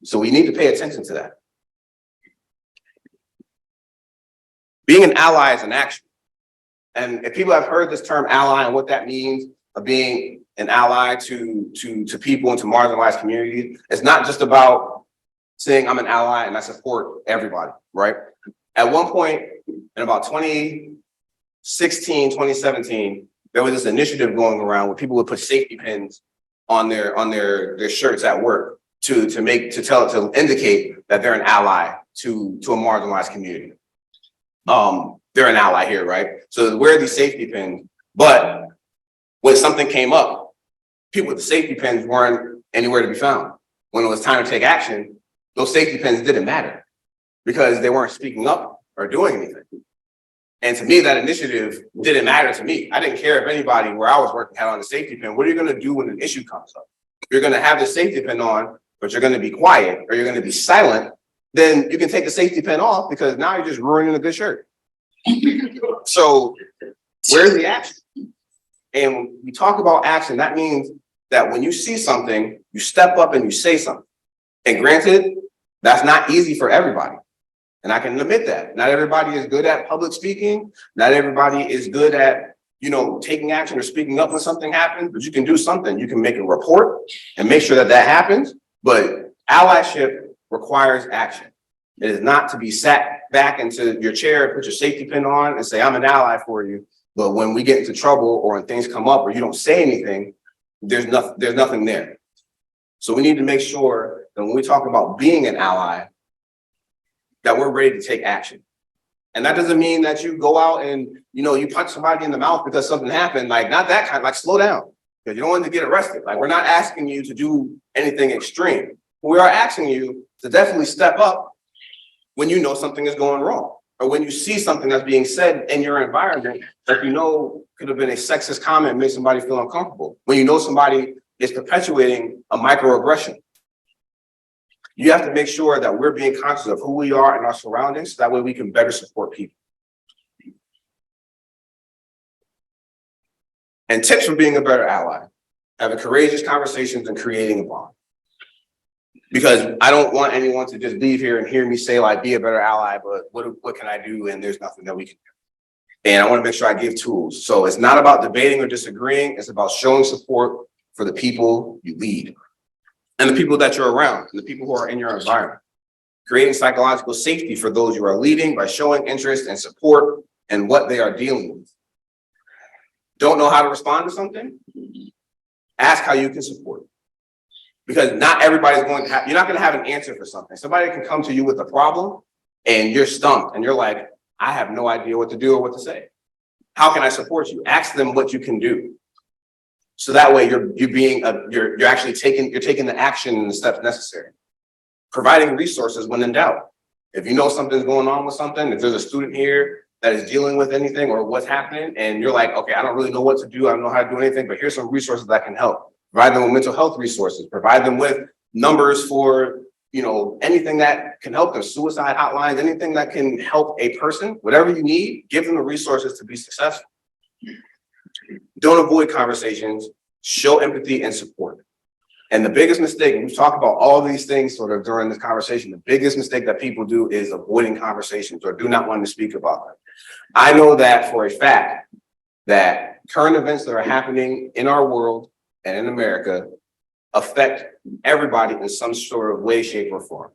So we need to pay attention to that. Being an ally is an action. And if people have heard this term ally and what that means of being an ally to people and to marginalized communities, it's not just about saying I'm an ally and I support everybody, right? At one point in about 2016, 2017, there was this initiative going around where people would put safety pins on their shirts at work to indicate that they're an ally to a marginalized community. They're an ally here, right? So wear these safety pins, but when something came up, people with the safety pins weren't anywhere to be found. When it was time to take action, those safety pins didn't matter because they weren't speaking up or doing anything. And to me, that initiative didn't matter to me. I didn't care if anybody where I was working had on the safety pin. What are you going to do when an issue comes up? You're going to have the safety pin on, but you're going to be quiet or you're going to be silent. Then you can take the safety pin off because now you're just ruining a good shirt. So where's the action? And when we talk about action, that means that when you see something, you step up and you say something. And granted, that's not easy for everybody. And I can admit that. Not everybody is good at public speaking. Not everybody is good at, taking action or speaking up when something happens, but you can do something. You can make a report and make sure that happens. But allyship requires action. It is not to be sat back into your chair, put your safety pin on and say, I'm an ally for you. But when we get into trouble or when things come up or you don't say anything, there's nothing there. So we need to make sure that when we talk about being an ally, that we're ready to take action. And that doesn't mean that you go out and, you punch somebody in the mouth because something happened, like not that kind, like slow down, because you don't want to get arrested. Like we're not asking you to do anything extreme. We are asking you to definitely step up when you know something is going wrong, or when you see something that's being said in your environment that could have been a sexist comment and made somebody feel uncomfortable. When you know somebody is perpetuating a microaggression. You have to make sure that we're being conscious of who we are and our surroundings, so that way we can better support people. And tips for being a better ally: having courageous conversations and creating a bond. Because I don't want anyone to just leave here and hear me say, like, be a better ally, but what can I do? And there's nothing that we can do. And I want to make sure I give tools. So it's not about debating or disagreeing. It's about showing support for the people you lead and the people that you're around and the people who are in your environment. creating psychological safety for those you are leading by showing interest and support in what they are dealing with. Don't know how to respond to something? Ask how you can support. Because not everybody's going to have, you're not going to have an answer for something. Somebody can come to you with a problem and you're stumped and you're like, I have no idea what to do or what to say. How can I support you? Ask them what you can do. So that way you're actually taking the action and the steps necessary. Providing resources when in doubt. If you know something's going on with something, if there's a student here that is dealing with anything or what's happening, and you're like, okay, I don't really know what to do, I don't know how to do anything, but here's some resources that can help. Provide them with mental health resources, provide them with numbers for, anything that can help them, suicide hotlines, anything that can help a person, whatever you need, give them the resources to be successful. Don't avoid conversations, show empathy and support. And the biggest mistake, and we've talked about all these things sort of during this conversation, the biggest mistake that people do is avoiding conversations or do not want to speak about them. I know that for a fact that current events that are happening in our world and in America affect everybody in some sort of way, shape, or form.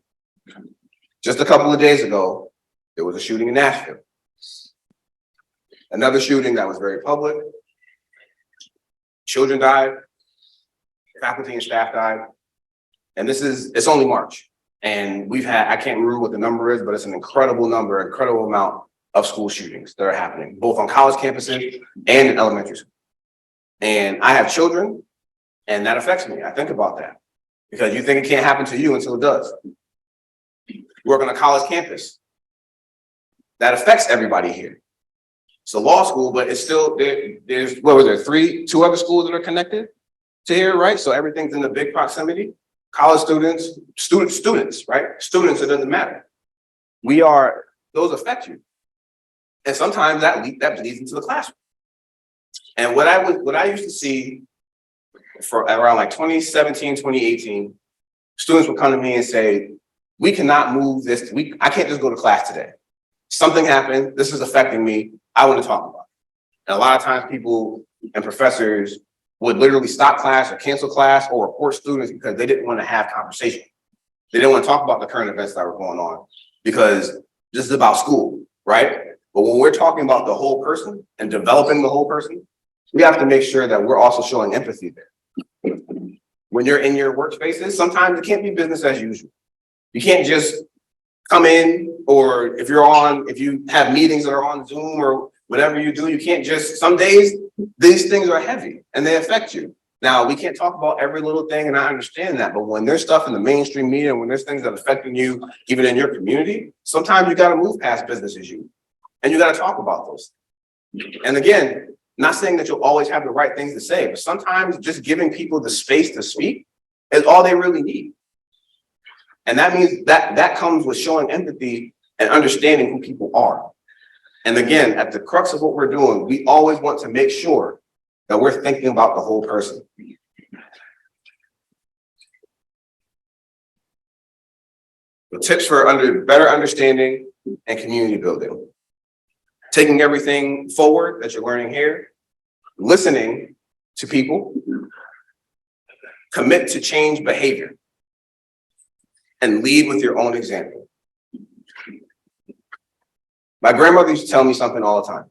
Just a couple of days ago, there was a shooting in Nashville. Another shooting that was very public. Children died, faculty and staff died. And it's only March. And I can't remember what the number is, but it's an incredible amount of school shootings that are happening, both on college campuses and in elementary school. And I have children, and that affects me. I think about that because you think it can't happen to you until it does. You work on a college campus. That affects everybody here. It's a law school, but it's still, there's, what was there, two other schools that are connected to here, right? So everything's in the big proximity. College students, right? Students, it doesn't matter. Those affect you. And sometimes that bleeds into the classroom. And what I used to see for around like 2017, 2018, students would come to me and say, we cannot move this. I can't just go to class today. Something happened. This is affecting me. I want to talk about it. And a lot of times people and professors would literally stop class or cancel class or report students because they didn't want to have conversation. They didn't want to talk about the current events that were going on because this is about school, right? But when we're talking about the whole person and developing the whole person, we have to make sure that we're also showing empathy there. When you're in your workspaces, sometimes it can't be business as usual. You can't just come in, or if you have meetings that are on Zoom or whatever you do, you can't just, some days these things are heavy and they affect you. Now, we can't talk about every little thing, and I understand that, but when there's stuff in the mainstream media, when there's things that are affecting you, even in your community, sometimes you got to move past business as usual, and you got to talk about those. And again, not saying that you'll always have the right things to say, but sometimes just giving people the space to speak is all they really need. And that means that comes with showing empathy and understanding who people are. And again, at the crux of what we're doing, we always want to make sure that we're thinking about the whole person. The tips for better understanding and community building. Taking everything forward that you're learning here, listening to people, commit to change behavior, and lead with your own example. My grandmother used to tell me something all the time.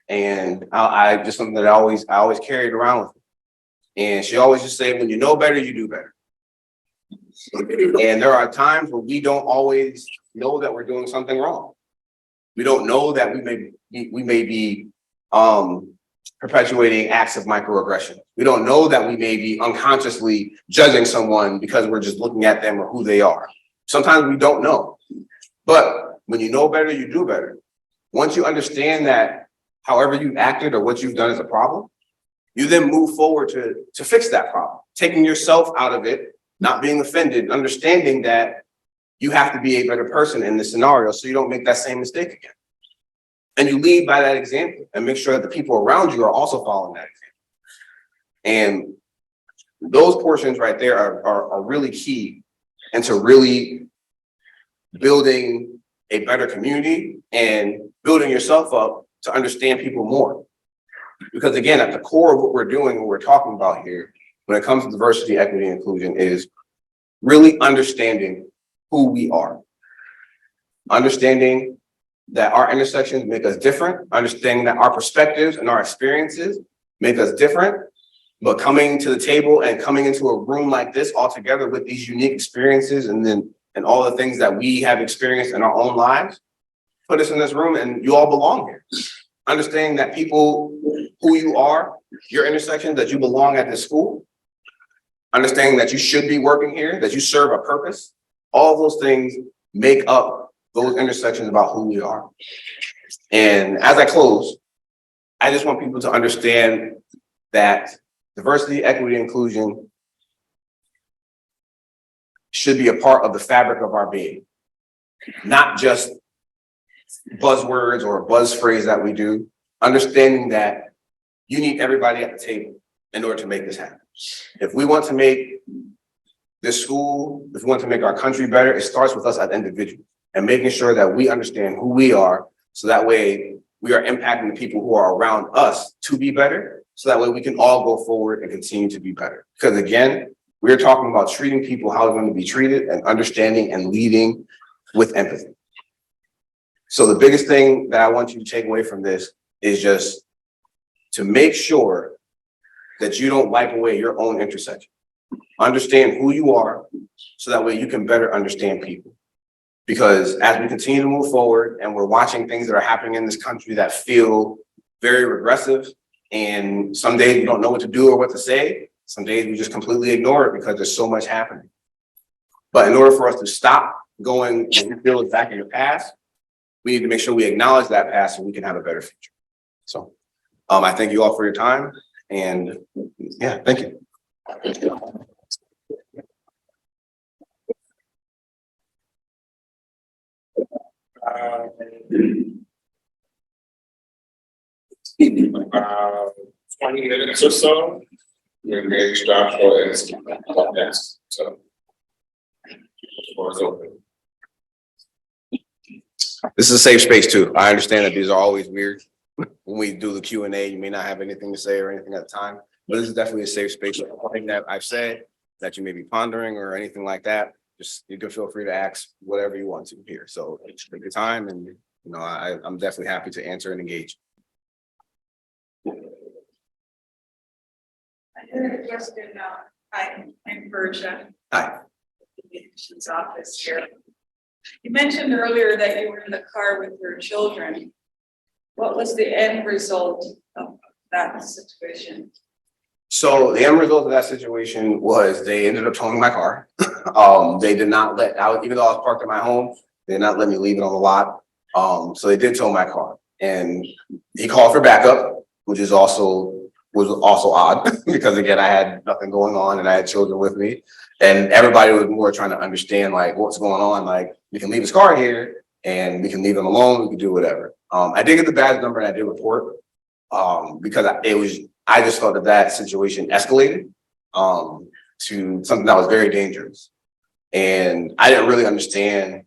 And I just something that I always carried around with me. And she always just say, when you know better, you do better. And there are times where we don't always know that we're doing something wrong. We don't know that we may be perpetuating acts of microaggression. We don't know that we may be unconsciously judging someone because we're just looking at them or who they are. Sometimes we don't know. But when you know better, you do better. Once you understand that however you've acted or what you've done is a problem, you then move forward to fix that problem, taking yourself out of it, not being offended, understanding that you have to be a better person in this scenario so you don't make that same mistake again. And you lead by that example and make sure that the people around you are also following that example. And those portions right there are really key into really building a better community and building yourself up to understand people more. Because again, at the core of what we're doing, what we're talking about here, when it comes to diversity, equity, and inclusion, is really understanding who we are. understanding that our intersections make us different, understanding that our perspectives and our experiences make us different, but coming to the table and coming into a room like this all together with these unique experiences and all the things that we have experienced in our own lives, put us in this room and you all belong here. Understanding that people, who you are, your intersection, that you belong at this school, understanding that you should be working here, that you serve a purpose, all those things make up those intersections about who we are. And as I close, I just want people to understand that diversity, equity, inclusion should be a part of the fabric of our being, not just buzzwords or a buzz phrase that we do, understanding that you need everybody at the table in order to make this happen. If we want to make this school, if we want to make our country better, it starts with us as individuals and making sure that we understand who we are, so that way we are impacting the people who are around us to be better, so that way we can all go forward and continue to be better. Because again, we're talking about treating people how they're going to be treated and understanding and leading with empathy. So the biggest thing that I want you to take away from this is just to make sure that you don't wipe away your own intersection. Understand who you are, so that way you can better understand people. Because as we continue to move forward and we're watching things that are happening in this country that feel very regressive, and some days we don't know what to do or what to say, some days we just completely ignore it because there's so much happening. But in order for us to stop going and you feel it's back in your past, we need to make sure we acknowledge that past so we can have a better future. So I thank you all for your time, and yeah, thank you. 20 minutes or so. We're engaged Joshua is next. So the floor is open. This is a safe space too. I understand that these are always weird. When we do the Q&A, you may not have anything to say or anything at the time, but this is definitely a safe space. Anything that I've said that you may be pondering or anything like that, just you can feel free to ask whatever you want to here. So take your time, and you know, I'm definitely happy to answer and engage. I had a question. Hi, I'm Berja. Hi. The admissions office here. You mentioned earlier that you were in the car with your children. What was the end result of that situation? So the end result of that situation was they ended up towing my car. They did not let out, even though I was parked at my home, they did not let me leave it on the lot. So they did tow my car, and he called for backup, which is also odd because again, I had nothing going on and I had children with me, and everybody was more trying to understand like what's going on. Like, we can leave his car here and we can leave him alone. We can do whatever. I did get the badge number and I did report because I just thought that situation escalated to something that was very dangerous. And I didn't really understand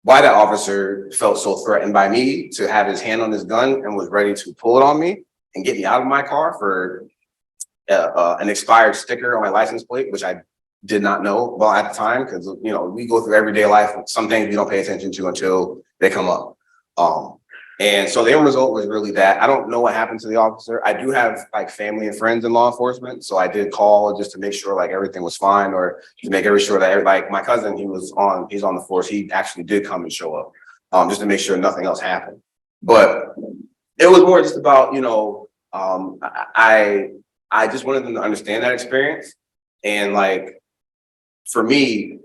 why that officer felt so threatened by me to have his hand on his gun and was ready to pull it on me and get me out of my car for an expired sticker on my license plate, which I did not know well at the time, because you know, we go through everyday life. Some things we don't pay attention to until they come up. And so the end result was really that. I don't know what happened to the officer. I do have like family and friends in law enforcement, so I did call just to make sure like everything was fine, or to make sure that like my cousin, he's on the force. He actually did come and show up, just to make sure nothing else happened. But it was more just about, you know, I just wanted them to understand that experience. And like, for me,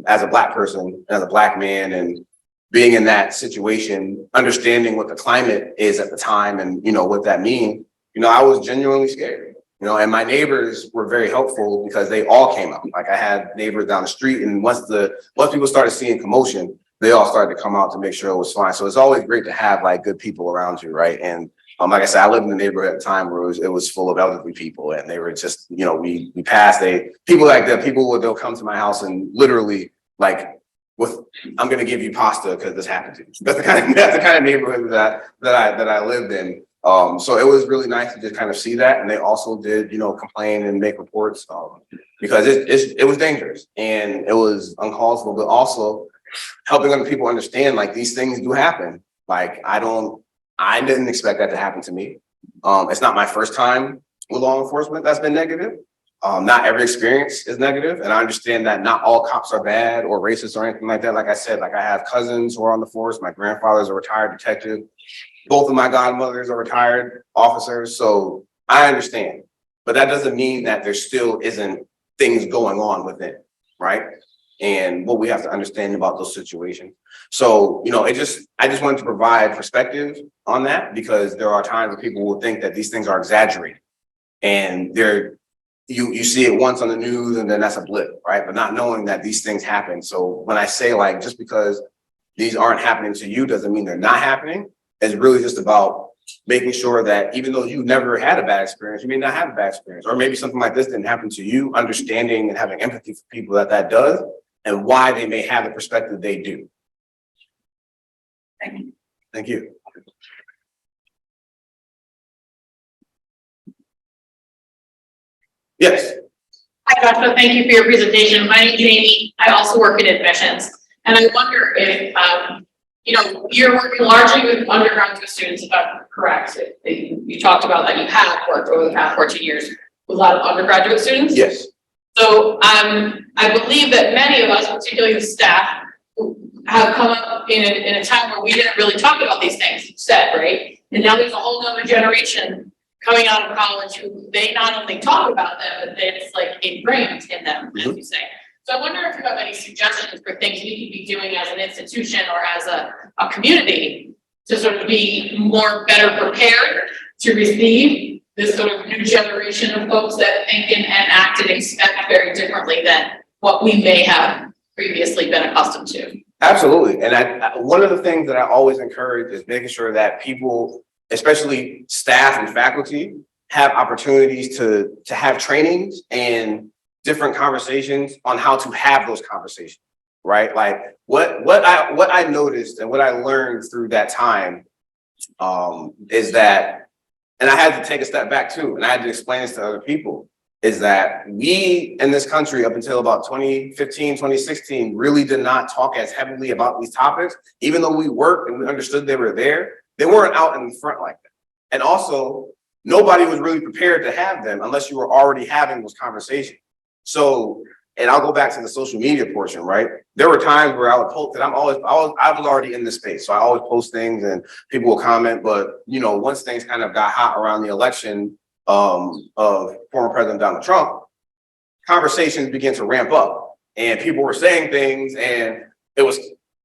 as a Black person, as a Black man, and being in that situation, understanding what the climate is at the time and, you know, what that means, you know, I was genuinely scared, you know, and my neighbors were very helpful because they all came out. Like, I had neighbors down the street, and once people started seeing commotion, they all started to come out to make sure it was fine. So it's always great to have like good people around you, right? And like I said, I lived in the neighborhood at the time where it was full of elderly people, and they were just, you know, we passed, they'll come to my house and literally like, I'm gonna give you pasta because this happened to you. That's the kind of neighborhood that I lived in. So it was really nice to just kind of see that. And they also did, you know, complain and make reports because it was dangerous and it was uncalled for, but also helping other people understand like these things do happen. Like I didn't expect that to happen to me. It's not my first time with law enforcement that's been negative. Not every experience is negative, and I understand that not all cops are bad or racist or anything like that. Like I said, like I have cousins who are on the force. My grandfather's a retired detective. Both of my godmothers are retired officers, so I understand. But that doesn't mean that there still isn't things going on within, right? And what we have to understand about those situations. So, I just wanted to provide perspective on that, because there are times where people will think that these things are exaggerated, and you see it once on the news and then that's a blip, right? But not knowing that these things happen. So when I say like, just because these aren't happening to you doesn't mean they're not happening. It's really just about making sure that even though you never had a bad experience, you may not have a bad experience, or maybe something like this didn't happen to you, understanding and having empathy for people that does, and why they may have the perspective they do. Thank you. Thank you. Yes. Hi, Joshua. Thank you for your presentation. My name is Amy. I also work in admissions, and I wonder if, you're working largely with undergraduate students, if I'm correct. You talked about that you have worked over the past 14 years with a lot of undergraduate students. Yes. So I believe that many of us, particularly the staff, have come up in a time where we didn't really talk about these things instead, right? And now there's a whole nother generation coming out of college who they not only talk about them, but then it's like ingrained in them, as you say. So I wonder if you have any suggestions for things we could be doing as an institution or as a community to sort of be better prepared to receive this sort of new generation of folks that think and act and expect very differently than what we may have previously been accustomed to. Absolutely. And one of the things that I always encourage is making sure that people, especially staff and faculty, have opportunities to have trainings and different conversations on how to have those conversations, right? Like what I noticed and what I learned through that time is that, and I had to take a step back too, and I had to explain this to other people, is that we in this country up until about 2015, 2016, really did not talk as heavily about these topics. Even though we worked and we understood they were there, they weren't out in the front like that. And also, nobody was really prepared to have them unless you were already having those conversations. So, and I'll go back to the social media portion, right? There were times where I would post that I was already in this space. So I always post things and people will comment, but once things kind of got hot around the election of former President Donald Trump, conversations began to ramp up and people were saying things and it was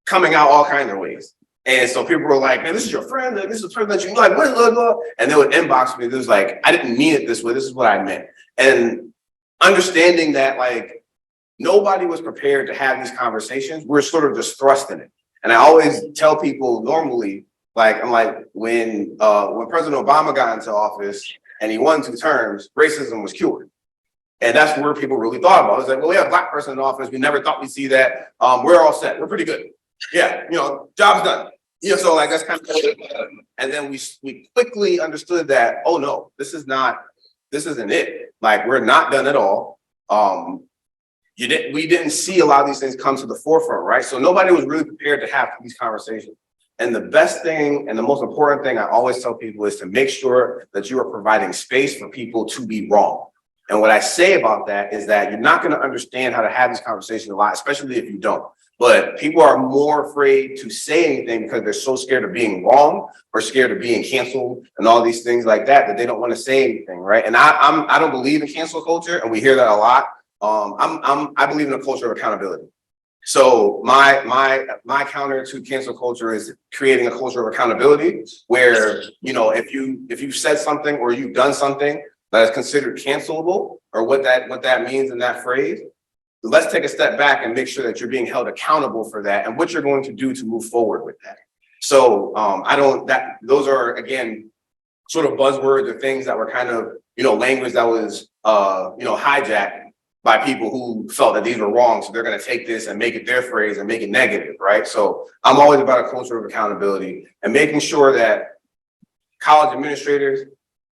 coming out all kinds of ways. And so people were like, man, this is your friend, this is the person that you like, blah, blah, blah. And they would inbox me. It was like, I didn't mean it this way. This is what I meant. And understanding that like nobody was prepared to have these conversations, we're sort of just thrust in it. And I always tell people normally, like, I'm like, when President Obama got into office and he won 2 terms, racism was cured. And that's where people really thought about it. It's like, well, we have a Black person in office. We never thought we'd see that. We're all set. We're pretty good. Yeah, job's done. So like that's kind of, and then we quickly understood that, oh no, this isn't it. Like we're not done at all. We didn't see a lot of these things come to the forefront, right? So nobody was really prepared to have these conversations. And the best thing and the most important thing I always tell people is to make sure that you are providing space for people to be wrong. And what I say about that is that you're not going to understand how to have these conversations a lot, especially if you don't. But people are more afraid to say anything because they're so scared of being wrong or scared of being canceled and all these things like that they don't want to say anything, right? And I don't believe in cancel culture, and we hear that a lot. I believe in a culture of accountability. So my counter to cancel culture is creating a culture of accountability where if you've said something or you've done something that is considered cancelable, or what that means in that phrase, let's take a step back and make sure that you're being held accountable for that and what you're going to do to move forward with that. So those are, again, sort of buzzwords or things that were kind of, language that was, hijacked by people who felt that these were wrong. So they're going to take this and make it their phrase and make it negative, right? So I'm always about a culture of accountability and making sure that college administrators,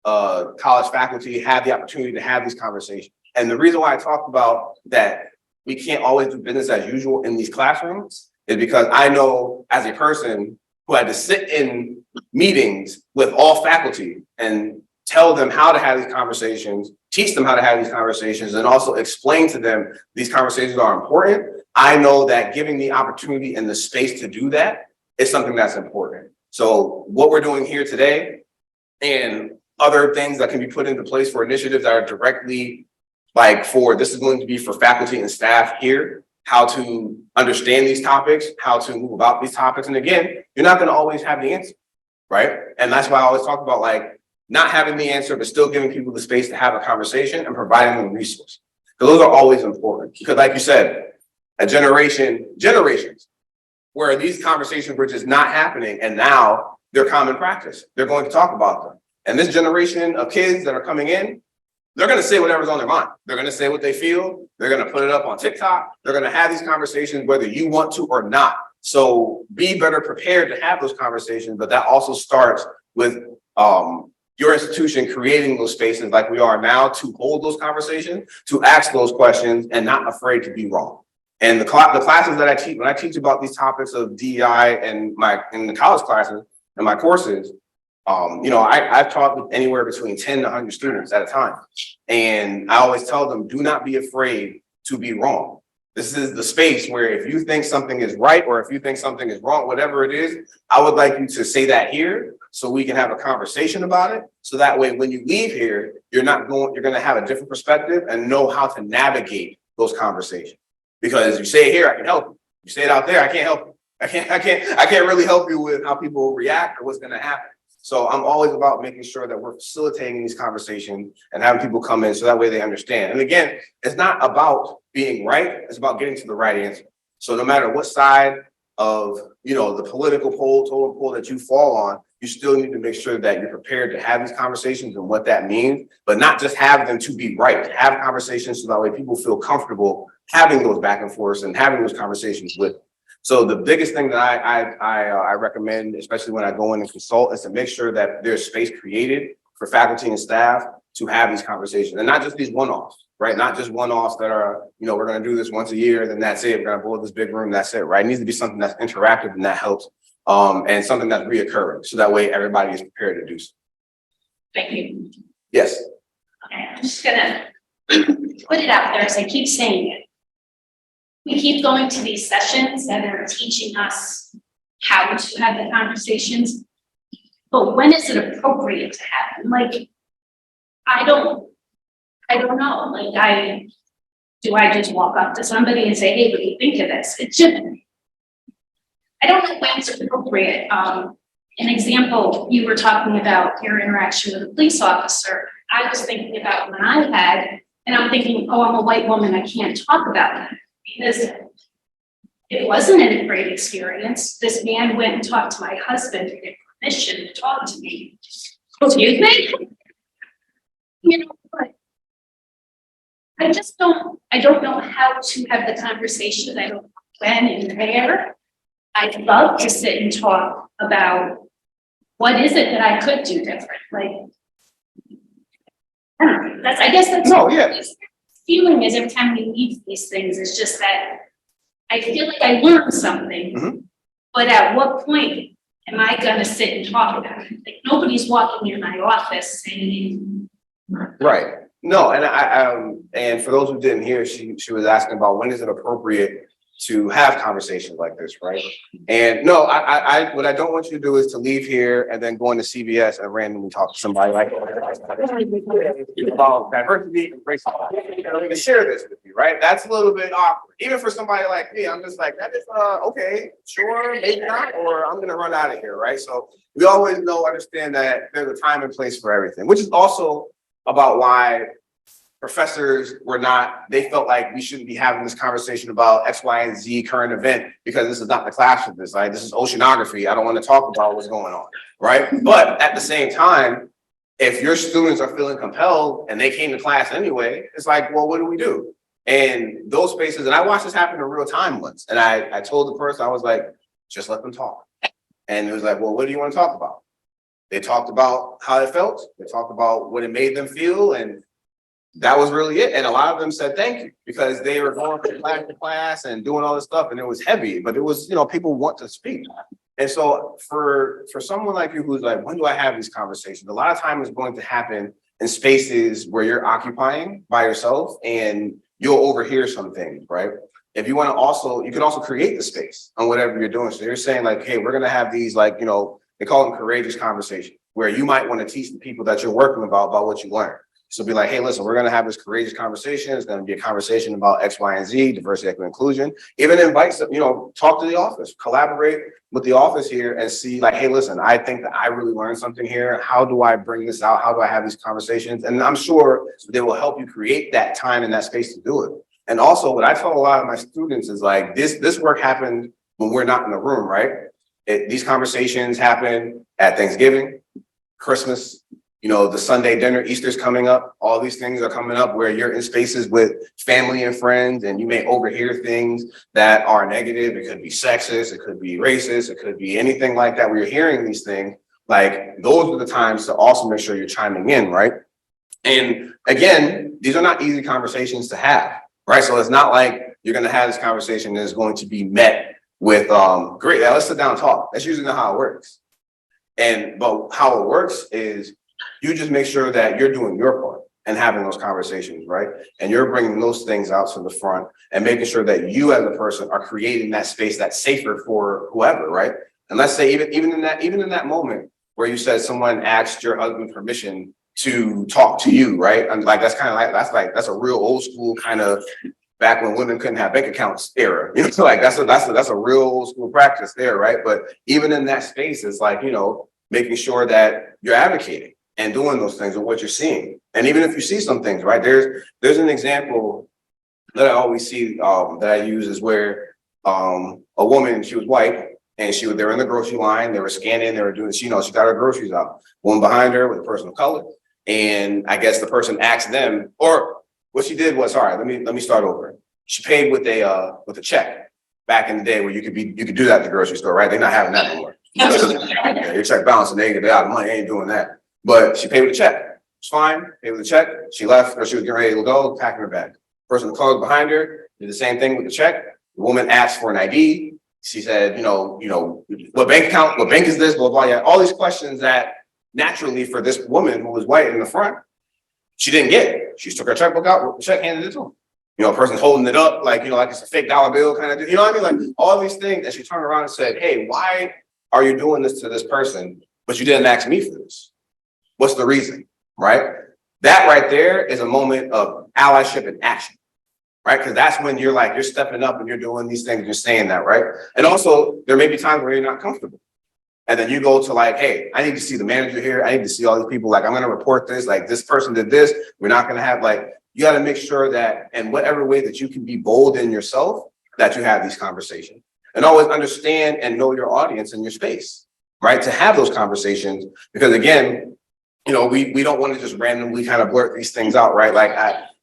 college faculty have the opportunity to have these conversations. And the reason why I talked about that we can't always do business as usual in these classrooms is because I know as a person who had to sit in meetings with all faculty and tell them how to have these conversations, teach them how to have these conversations, and also explain to them these conversations are important. I know that giving the opportunity and the space to do that is something that's important. So what we're doing here today and other things that can be put into place for initiatives that are directly this is going to be for faculty and staff here, how to understand these topics, how to move about these topics. And again, you're not going to always have the answer, right? And that's why I always talk about not having the answer, but still giving people the space to have a conversation and providing them resources. Because those are always important. Because like you said, generations where these conversations were just not happening, and now they're common practice. They're going to talk about them. And this generation of kids that are coming in, they're going to say whatever's on their mind. They're going to say what they feel. They're going to put it up on TikTok. They're going to have these conversations whether you want to or not. So be better prepared to have those conversations. But that also starts with your institution creating those spaces like we are now to hold those conversations, to ask those questions, and not afraid to be wrong. And the classes that I teach, when I teach about these topics of DEI and in the college classes and my courses, I've taught with anywhere between 10 to 100 students at a time. And I always tell them, do not be afraid to be wrong. This is the space where if you think something is right or if you think something is wrong, whatever it is, I would like you to say that here so we can have a conversation about it. So that way, when you leave here, you're going to have a different perspective and know how to navigate those conversations. Because you say it here, I can help you. You say it out there, I can't help you. I can't really help you with how people react or what's going to happen. So I'm always about making sure that we're facilitating these conversations and having people come in so that way they understand. And again, it's not about being right, it's about getting to the right answer. So no matter what side of the political total pole that you fall on, you still need to make sure that you're prepared to have these conversations and what that means, but not just have them to be right. Have conversations so that way people feel comfortable having those back and forths and having those conversations with them. So the biggest thing that I recommend, especially when I go in and consult, is to make sure that there's space created for faculty and staff to have these conversations, and not just these one-offs, right? Not just one-offs that are, we're going to do this once a year, then that's it. We're going to blow this big room, that's it, right? It needs to be something that's interactive and that helps, and something that's reoccurring, so that way everybody is prepared to do so. Thank you. Yes. Okay, I'm just gonna put it out there as I keep saying it. We keep going to these sessions that are teaching us how to have the conversations, but when is it appropriate to have them? I don't know. Do I just walk up to somebody and say, hey, what do you think of this? I don't know when it's appropriate. An example, you were talking about your interaction with a police officer. I was thinking about when I had, and I'm thinking, oh, I'm a white woman, I can't talk about that. Because it wasn't a great experience. This man went and talked to my husband to get permission to talk to me. Excuse me? But I don't know how to have the conversation. I don't know when and where. I'd love to sit and talk about what is it that I could do different. I don't know. I guess that's No, yeah. Feeling is every time we leave these things is just that I feel like I learned something, but at what point am I gonna sit and talk about it? Nobody's walking in my office saying. Right. No, and and for those who didn't hear, she was asking about when is it appropriate to have conversations like this, right? And no, what I don't want you to do is to leave here and then go into CVS and randomly talk to somebody about diversity and racism. And share this with you, right? That's a little bit awkward. Even for somebody like me, I'm just like, that is okay, sure, maybe not, or I'm gonna run out of here, right? So we always understand that there's a time and place for everything, which is also about why professors they felt like we shouldn't be having this conversation about X, Y, and Z current event because this is not the class for this, right? This is oceanography. I don't want to talk about what's going on, right? But at the same time, if your students are feeling compelled and they came to class anyway, it's like, well, what do we do? And those spaces, and I watched this happen in real time once, and I told the person, I was like, just let them talk. And it was like, well, what do you want to talk about? They talked about how it felt. They talked about what it made them feel, and that was really it. And a lot of them said thank you because they were going from class to class and doing all this stuff, and it was heavy, but it was, people want to speak. And so for someone like you who's like, when do I have these conversations? A lot of time is going to happen in spaces where you're occupying by yourself and you'll overhear some things, right? If you want to you can also create the space on whatever you're doing. So you're saying like, hey, we're going to have these like, they call them courageous conversations where you might want to teach the people that you're working about what you learned. So be like, hey, listen, we're going to have this courageous conversation. It's going to be a conversation about X, Y, and Z, diversity, equity, inclusion. Even invite some, talk to the office, collaborate with the office here and see like, hey, listen, I think that I really learned something here. How do I bring this out? How do I have these conversations? And I'm sure they will help you create that time and that space to do it. And also what I tell a lot of my students is like, this work happened when we're not in the room, right? These conversations happen at Thanksgiving, Christmas, the Sunday dinner, Easter's coming up. All these things are coming up where you're in spaces with family and friends, and you may overhear things that are negative. It could be sexist, it could be racist, it could be anything like that where you're hearing these things. Like those are the times to also make sure you're chiming in, right? And again, these are not easy conversations to have, right? So it's not like you're going to have this conversation that is going to be met with, great, let's sit down and talk. That's usually not how it works. But how it works is you just make sure that you're doing your part and having those conversations, right? And you're bringing those things out to the front and making sure that you as a person are creating that space that's safer for whoever, right? And let's say even in that moment where you said someone asked your husband permission to talk to you, right? And like that's a real old school kind of back when women couldn't have bank accounts era. So like that's a real old school practice there, right? But even in that space, it's like, making sure that you're advocating and doing those things with what you're seeing. And even if you see some things, right, there's an example that I always see that I use is where a woman, she was white, and they were in the grocery line, they were scanning, they were doing, she got her groceries out. One behind her with a person of color. And I guess the person asked them, or what she did was, all right, let me start over. She paid with a check back in the day where you could do that at the grocery store, right? They're not having that no more. Yeah, your check balance and they get out of money, ain't doing that. But she paid with a check. It's fine, paid with a check. She left, or she was getting ready to go, packing her bag. Person of color behind her did the same thing with the check. The woman asked for an ID. She said, what bank account, what bank is this, blah, blah, yeah. All these questions that naturally for this woman who was white in the front, she didn't get it. She took her checkbook out, check handed it to him. A person's holding it up, like it's a fake dollar bill kind of thing. You know what I mean? Like all these things. And she turned around and said, hey, why are you doing this to this person, but you didn't ask me for this? What's the reason, right? That right there is a moment of allyship in action, right? Because that's when you're stepping up and you're doing these things, you're saying that, right? And also there may be times where you're not comfortable. And then you go to like, hey, I need to see the manager here. I need to see all these people. Like, I'm going to report this. Like, this person did this. We're not going to have you got to make sure that in whatever way that you can be bold in yourself, that you have these conversations. And always understand and know your audience and your space, right? To have those conversations. Because again, we don't want to just randomly kind of blurt these things out, right? Like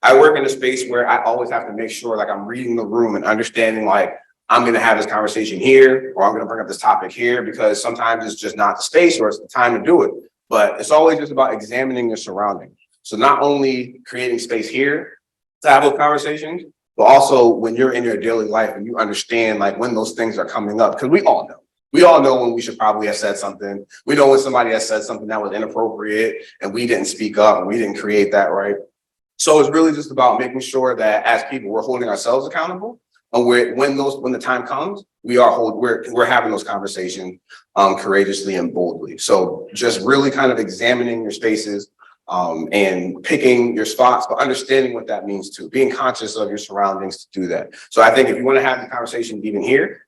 I work in a space where I always have to make sure like I'm reading the room and understanding like I'm going to have this conversation here, or I'm going to bring up this topic here, because sometimes it's just not the space or it's the time to do it. But it's always just about examining your surroundings. So not only creating space here to have those conversations, but also when you're in your daily life and you understand like when those things are coming up, because we all know when we should probably have said something. We know when somebody has said something that was inappropriate and we didn't speak up and we didn't create that, right? So it's really just about making sure that as people, we're holding ourselves accountable. And when the time comes, we're having those conversations courageously and boldly. So just really kind of examining your spaces and picking your spots, but understanding what that means too, being conscious of your surroundings to do that. So I think if you want to have the conversation even here,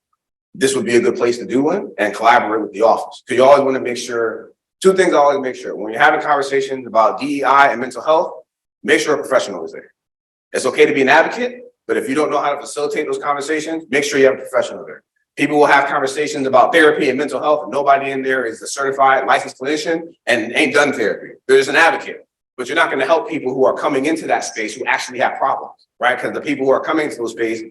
this would be a good place to do one, and collaborate with the office. Because you always want to make sure, two things I always make sure. When you're having conversations about DEI and mental health, make sure a professional is there. It's okay to be an advocate, but if you don't know how to facilitate those conversations, make sure you have a professional there. People will have conversations about therapy and mental health, and nobody in there is a certified licensed clinician and ain't done therapy. There's an advocate, but you're not going to help people who are coming into that space who actually have problems, right? Because the people who are coming into those space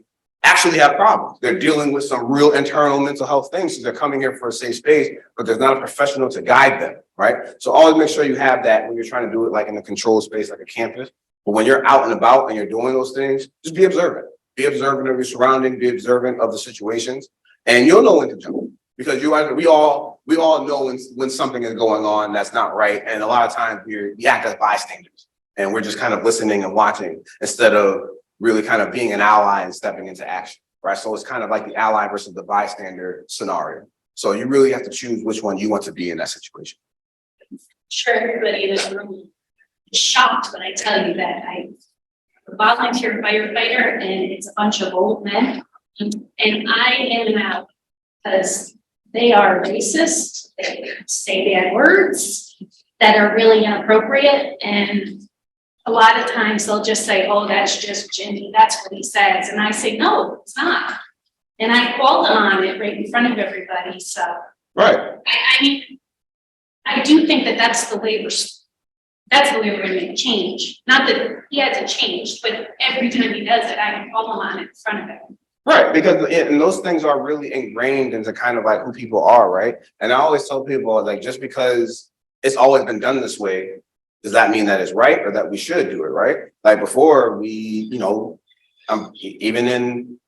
actually have problems. They're dealing with some real internal mental health things. So they're coming here for a safe space, but there's not a professional to guide them, right? So always make sure you have that when you're trying to do it like in a controlled space, like a campus. But when you're out and about and you're doing those things, just be observant. Be observant of your surroundings, be observant of the situations, and you'll know when to jump. Because we all know when something is going on that's not right. And a lot of times we act as bystanders and we're just kind of listening and watching instead of really kind of being an ally and stepping into action. Right. So it's kind of like the ally versus the bystander scenario. So you really have to choose which one you want to be in that situation. Sure, everybody in this room is shocked when I tell you that I'm a volunteer firefighter and it's a bunch of old men. And I in and out because they are racist, they say bad words that are really inappropriate. And a lot of times they'll just say, oh, that's just Jimmy, that's what he says. And I say, no, it's not. And I called on it right in front of everybody, so. Right. I mean, I do think that that's the way we're gonna make change. Not that he hasn't changed, but every time he does it, I can call him on it in front of him. Right, because and those things are really ingrained into kind of like who people are, right? And I always tell people, like, just because it's always been done this way, does that mean that it's right or that we should do it, right? Like before even in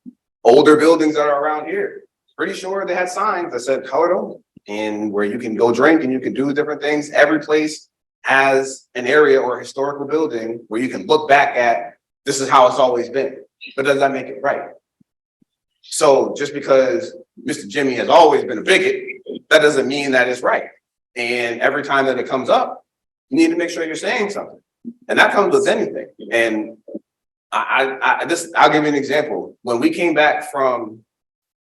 older buildings that are around here, pretty sure they had signs that said colored only, and where you can go drink and you can do different things. Every place has an area or a historical building where you can look back at, this is how it's always been. But does that make it right? So just because Mr. Jimmy has always been a bigot, that doesn't mean that it's right. And every time that it comes up, you need to make sure you're saying something. And that comes with anything. And I'll give you an example. When we came back from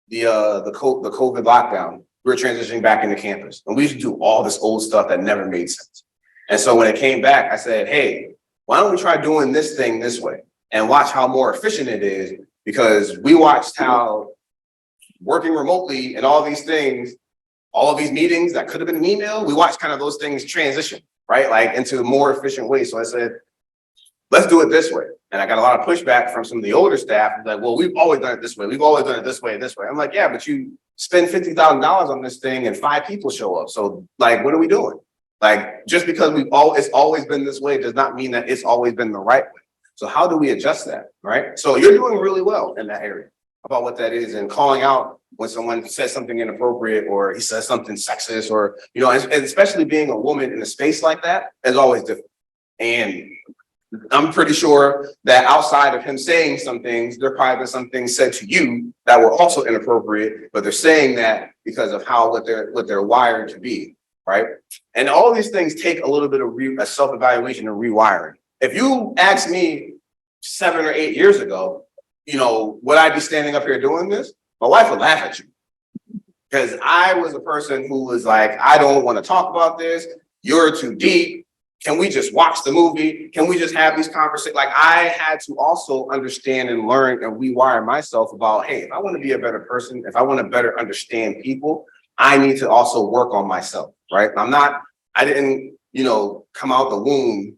the COVID lockdown, we were transitioning back into campus. And we used to do all this old stuff that never made sense. And so when it came back, I said, hey, why don't we try doing this thing this way and watch how more efficient it is? Because we watched how working remotely and all these things, all of these meetings that could have been an email, we watched kind of those things transition, right? Like into a more efficient way. So I said, let's do it this way. And I got a lot of pushback from some of the older staff. Like, well, we've always done it this way. We've always done it this way, this way. I'm like, yeah, but you spend $50,000 on this thing and 5 people show up. So like, what are we doing? Like, just because it's always been this way does not mean that it's always been the right way. So how do we adjust that, right? So you're doing really well in that area about what that is and calling out when someone says something inappropriate or he says something sexist or, and especially being a woman in a space like that is always difficult. And I'm pretty sure that outside of him saying some things, there probably been some things said to you that were also inappropriate, but they're saying that because of what they're wired to be, right? And all these things take a little bit of self-evaluation and rewiring. If you asked me 7 or 8 years ago, would I be standing up here doing this? My wife would laugh at you because I was a person who was like, I don't want to talk about this. You're too deep. Can we just watch the movie? Can we just have these conversations? Like I had to also understand and learn and rewire myself about, hey, if I want to be a better person, if I want to better understand people, I need to also work on myself, right? I didn't, come out the womb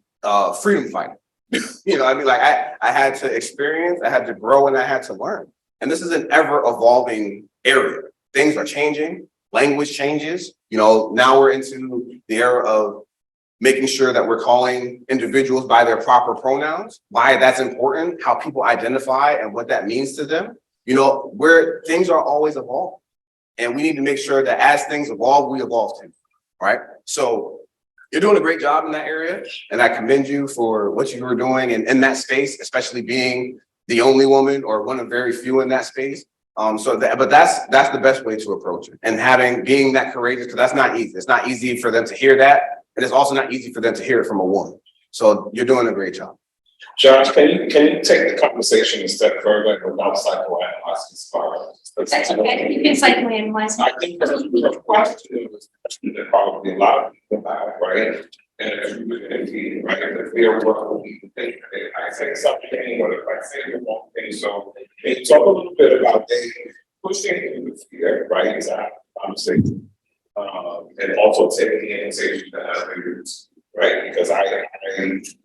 freedom fighter. I had to experience, I had to grow, and I had to learn. And this is an ever evolving area. Things are changing, language changes. Now we're into the era of making sure that we're calling individuals by their proper pronouns, why that's important, how people identify and what that means to them. Where things are always evolving. And we need to make sure that as things evolve, we evolve too, right? So you're doing a great job in that area, and I commend you for what you were doing in that space, especially being the only woman or one of very few in that space. But that's the best way to approach it, and being that courageous, because that's not easy. It's not easy for them to hear that, and it's also not easy for them to hear it from a woman. So you're doing a great job. Josh, can you take the conversation a step further without psychoanalyzing as far as? That's okay, you can psychoanalyze. I think that's a question that probably a lot of people have, right? And as you look at it, right, the fear of what will people think, if I say something, or if I say the wrong thing. So maybe talk a little bit about pushing through the fear, right, to have a conversation. And also taking the invitation to have leaders, right? Because I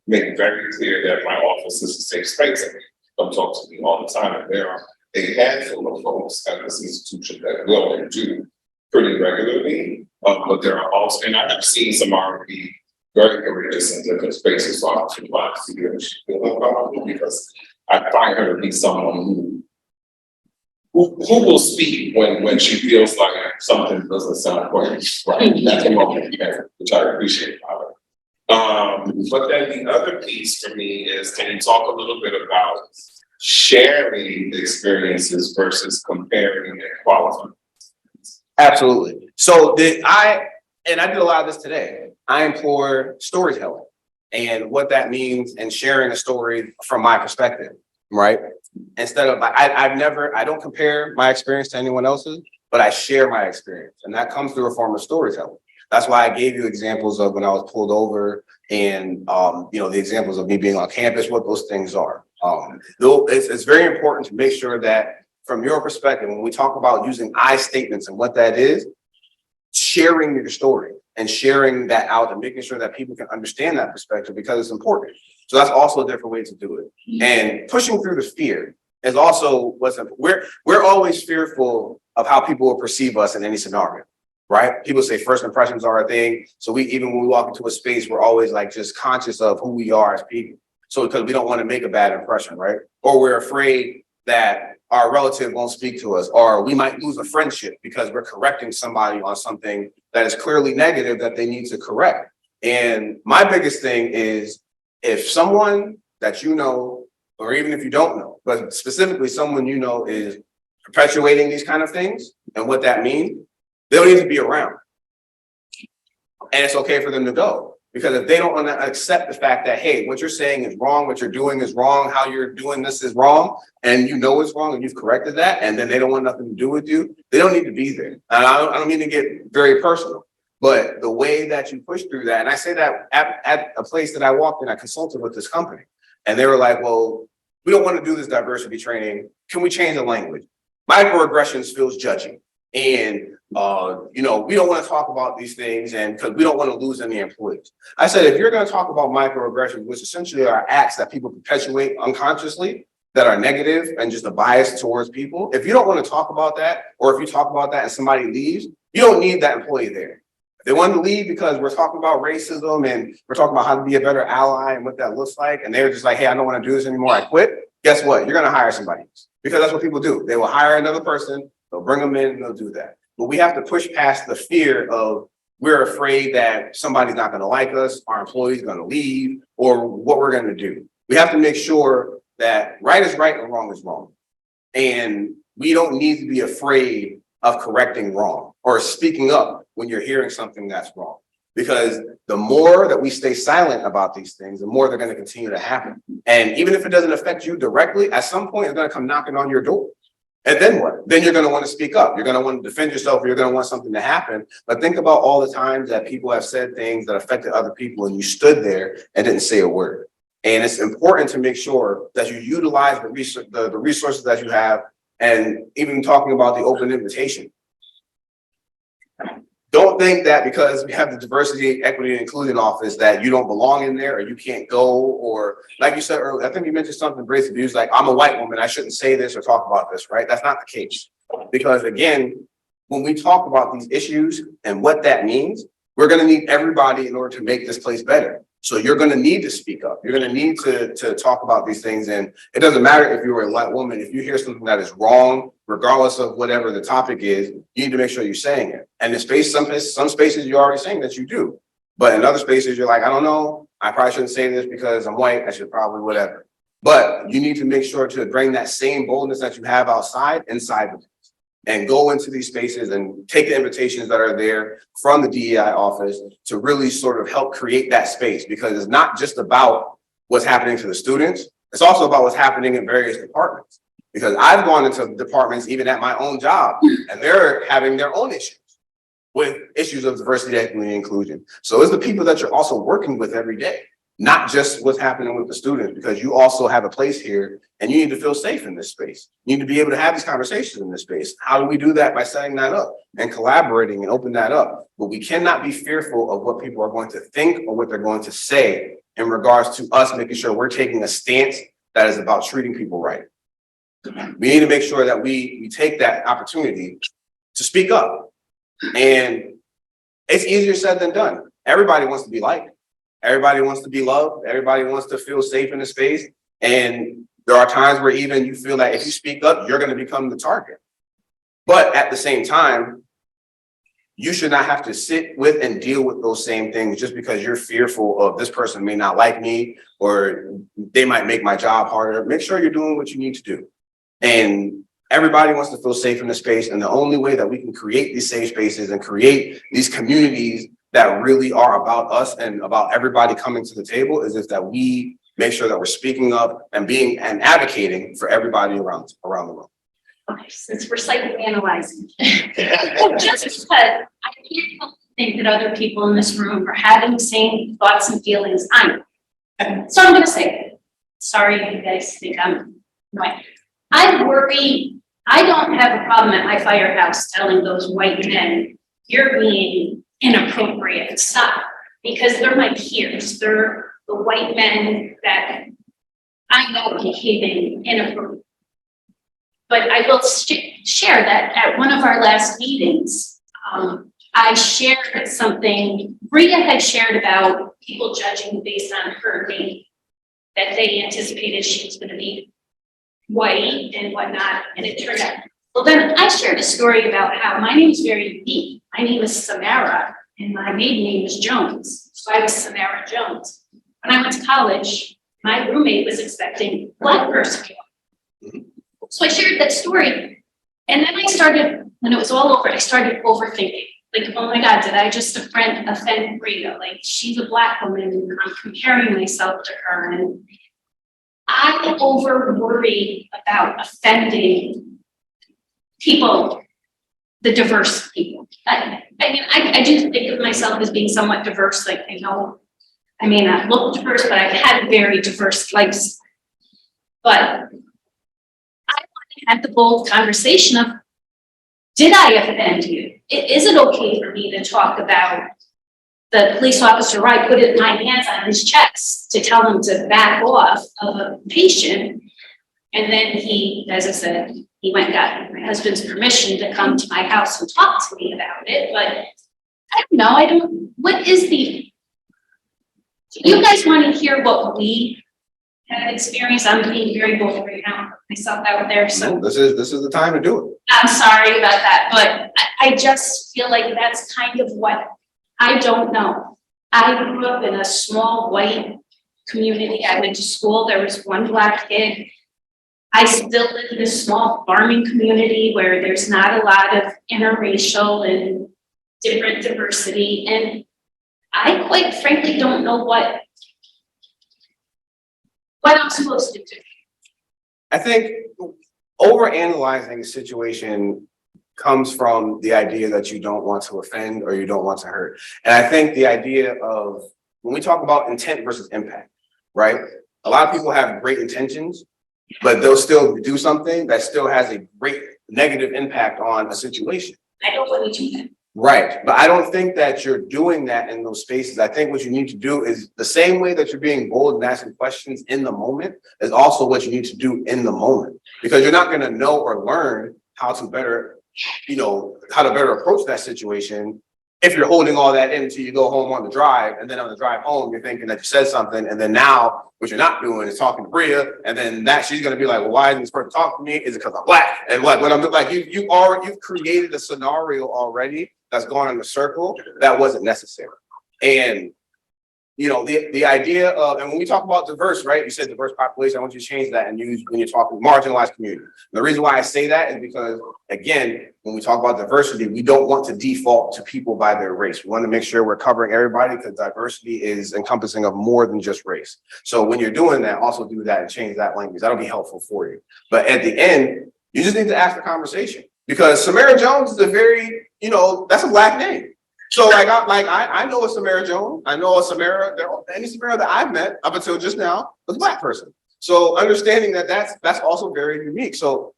make it very clear that my office is a safe space and come talk to me all the time. And there are a handful of folks at this institution that will and do pretty regularly. But there are also, and I've seen some R&B very courageous in different spaces, so I'm too much to hear what she feels about it, because I find her to be someone who will speak when she feels like something doesn't sound quite right. That's a moment, which I appreciate about her. But then the other piece for me is, can you talk a little bit about sharing experiences versus comparing and qualifying? Absolutely. So I did a lot of this today. I employ storytelling and what that means and sharing a story from my perspective, right? Instead of, I don't compare my experience to anyone else's, but I share my experience. And that comes through a form of storytelling. That's why I gave you examples of when I was pulled over and, the examples of me being on campus, what those things are. Though it's very important to make sure that from your perspective, when we talk about using I statements and what that is, sharing your story and sharing that out and making sure that people can understand that perspective, because it's important. So that's also a different way to do it. And pushing through the fear is also we're always fearful of how people will perceive us in any scenario, right? People say first impressions are a thing. So even when we walk into a space, we're always like just conscious of who we are as people. So because we don't want to make a bad impression, right? Or we're afraid that our relative won't speak to us, or we might lose a friendship because we're correcting somebody on something that is clearly negative that they need to correct. And my biggest thing is, if someone that you know, or even if you don't know, but specifically someone you know is perpetuating these kind of things and what that means, they don't need to be around. And it's okay for them to go. Because if they don't want to accept the fact that, hey, what you're saying is wrong, what you're doing is wrong, how you're doing this is wrong, and you know it's wrong and you've corrected that, and then they don't want nothing to do with you, they don't need to be there. And I don't mean to get very personal, but the way that you push through that, and I say that at a place that I walked in, I consulted with this company, and they were like, well, we don't want to do this diversity training. Can we change the language? Microaggressions feels judging. And we don't want to talk about these things, and because we don't want to lose any employees. I said, if you're going to talk about microaggressions, which essentially are acts that people perpetuate unconsciously that are negative and just a bias towards people, if you don't want to talk about that, or if you talk about that and somebody leaves, you don't need that employee there. If they want to leave because we're talking about racism and we're talking about how to be a better ally and what that looks like, and they're just like, hey, I don't want to do this anymore, I quit. Guess what? You're going to hire somebody else, because that's what people do. They will hire another person. They'll bring them in and they'll do that. But we have to push past the fear of, we're afraid that somebody's not going to like us, our employee's going to leave, or what we're going to do. We have to make sure that right is right and wrong is wrong. And we don't need to be afraid of correcting wrong or speaking up when you're hearing something that's wrong. Because the more that we stay silent about these things, the more they're going to continue to happen. And even if it doesn't affect you directly, at some point it's going to come knocking on your door. And then what? Then you're going to want to speak up. You're going to want to defend yourself. Or you're going to want something to happen. But think about all the times that people have said things that affected other people and you stood there and didn't say a word. And it's important to make sure that you utilize the resources that you have, and even talking about the open invitation. Don't think that because we have the diversity, equity, and inclusion office that you don't belong in there or you can't go, or like you said earlier, I think you mentioned something, Grace, abuse, like I'm a white woman, I shouldn't say this or talk about this, right? That's not the case. Because again, when we talk about these issues and what that means, we're going to need everybody in order to make this place better. So you're going to need to speak up. You're going to need to talk about these things. And it doesn't matter if you're a white woman, if you hear something that is wrong, regardless of whatever the topic is, you need to make sure you're saying it. And in space, some spaces you're already saying that you do. But in other spaces, you're like, I don't know, I probably shouldn't say this because I'm white, I should probably whatever. But you need to make sure to bring that same boldness that you have outside, inside the place. And go into these spaces and take the invitations that are there from the DEI office to really sort of help create that space, because it's not just about what's happening to the students. It's also about what's happening in various departments, because I've gone into departments even at my own job and they're having their own issues with issues of diversity, equity, and inclusion. So it's the people that you're also working with every day, not just what's happening with the students, because you also have a place here and you need to feel safe in this space. You need to be able to have these conversations in this space. How do we do that? By setting that up and collaborating and open that up. But we cannot be fearful of what people are going to think or what they're going to say in regards to us making sure we're taking a stance that is about treating people right. We need to make sure that we take that opportunity to speak up. And it's easier said than done. Everybody wants to be liked. Everybody wants to be loved. Everybody wants to feel safe in the space. And there are times where even you feel that if you speak up, you're going to become the target. But at the same time, you should not have to sit with and deal with those same things just because you're fearful of this person may not like me or they might make my job harder. Make sure you're doing what you need to do. And everybody wants to feel safe in the space. And the only way that we can create these safe spaces and create these communities that really are about us and about everybody coming to the table is if that we make sure that we're speaking up and being and advocating for everybody around the world. Okay, since we're psychoanalyzing. Just because I can't help but think that other people in this room are having the same thoughts and feelings I am. So I'm gonna say it. Sorry if you guys think I'm right. I worry, I don't have a problem at my firehouse telling those white men, you're being inappropriate, stop. Because they're my peers, they're the white men that I know are behaving inappropriately. But I will share that at one of our last meetings, I shared something, Bria had shared about people judging based on her name, that they anticipated she was gonna be white and whatnot, and it turned out. Well, then I shared a story about how my name is very unique. My name is Samara, and my maiden name is Jones. So I was Samara Jones. When I went to college, my roommate was expecting a Black person. So I shared that story. And then I started, when it was all over, I started overthinking. Like, oh my God, did I just offend Bria? Like, she's a Black woman and I'm comparing myself to her. And I over worry about offending people, the diverse people. I mean, I do think of myself as being somewhat diverse. Like, I may not look diverse, but I've had very diverse lives. But had the bold conversation of, did I offend you? Is it okay for me to talk about the police officer where I put my hands on his chest to tell him to back off of a patient? And then he, as I said, he went and got my husband's permission to come to my house and talk to me about it. But I don't know, what is the, you guys want to hear what we had experience? I'm being very bold right now, myself out there, so. No, this is the time to do it. I'm sorry about that, but I just feel like that's kind of what, I don't know. I grew up in a small white community. I went to school, there was one Black kid. I still live in a small farming community where there's not a lot of interracial and different diversity. And I quite frankly don't know what I'm supposed to do. I think overanalyzing a situation comes from the idea that you don't want to offend or you don't want to hurt. And I think the idea of, when we talk about intent versus impact, right? A lot of people have great intentions, but they'll still do something that still has a great negative impact on a situation. I don't want to do that. Right, but I don't think that you're doing that in those spaces. I think what you need to do is the same way that you're being bold and asking questions in the moment is also what you need to do in the moment, because you're not going to know or learn how to better, how to better approach that situation if you're holding all that in until you go home on the drive, and then on the drive home, you're thinking that you said something, and then now what you're not doing is talking to Bria, and then that she's going to be like, well, why isn't this person talking to me? Is it because I'm Black? And what I'm like, you've created a scenario already that's gone in a circle that wasn't necessary. And the idea of, and when we talk about diverse, right? You said diverse population. I want you to change that and use when you're talking marginalized community. And the reason why I say that is because, again, when we talk about diversity, we don't want to default to people by their race. We want to make sure we're covering everybody, because diversity is encompassing of more than just race. So when you're doing that, also do that and change that language. That'll be helpful for you. But at the end, you just need to ask the conversation, because Samara Jones is a very, that's a Black name. So I know a Samara Jones. I know a Samara. Any Samara that I've met up until just now was a Black person. So understanding that that's also very unique. So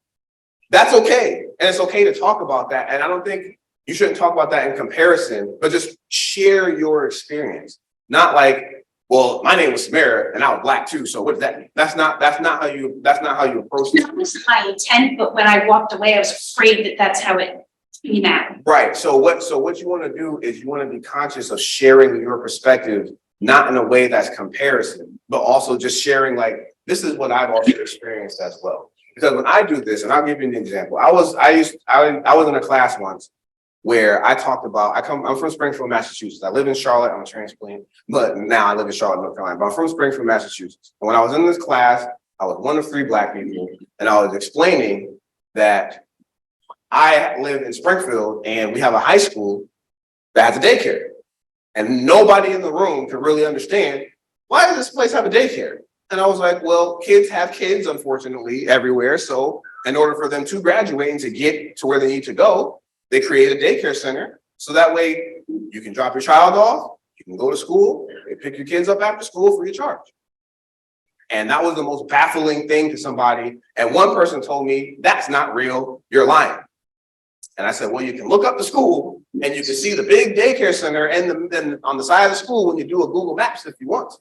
that's okay, and it's okay to talk about that. And I don't think you shouldn't talk about that in comparison, but just share your experience. Not like, well, my name was Samara and I was Black too. So what does that mean? That's not how you approach it. That wasn't my intent, but when I walked away, I was afraid that that's how it came out. Right. So what you want to do is you want to be conscious of sharing your perspective not in a way that's comparison, but also just sharing like, this is what I've also experienced as well. Because when I do this, and I'll give you an example, I was in a class once where I talked about, I'm from Springfield, Massachusetts. I live in Charlotte, I'm a transplant, but now I live in Charlotte, North Carolina, but I'm from Springfield, Massachusetts. And when I was in this class, I was one of 3 Black people, and I was explaining that I live in Springfield and we have a high school that has a daycare. And nobody in the room could really understand, why does this place have a daycare? And I was like, well, kids have kids, unfortunately, everywhere. So in order for them to graduate and to get to where they need to go, they create a daycare center. So that way you can drop your child off, you can go to school, they pick your kids up after school free of charge. And that was the most baffling thing to somebody. And one person told me, that's not real, you're lying. And I said, well, you can look up the school and you can see the big daycare center and then on the side of the school when you do a Google Maps if you want to.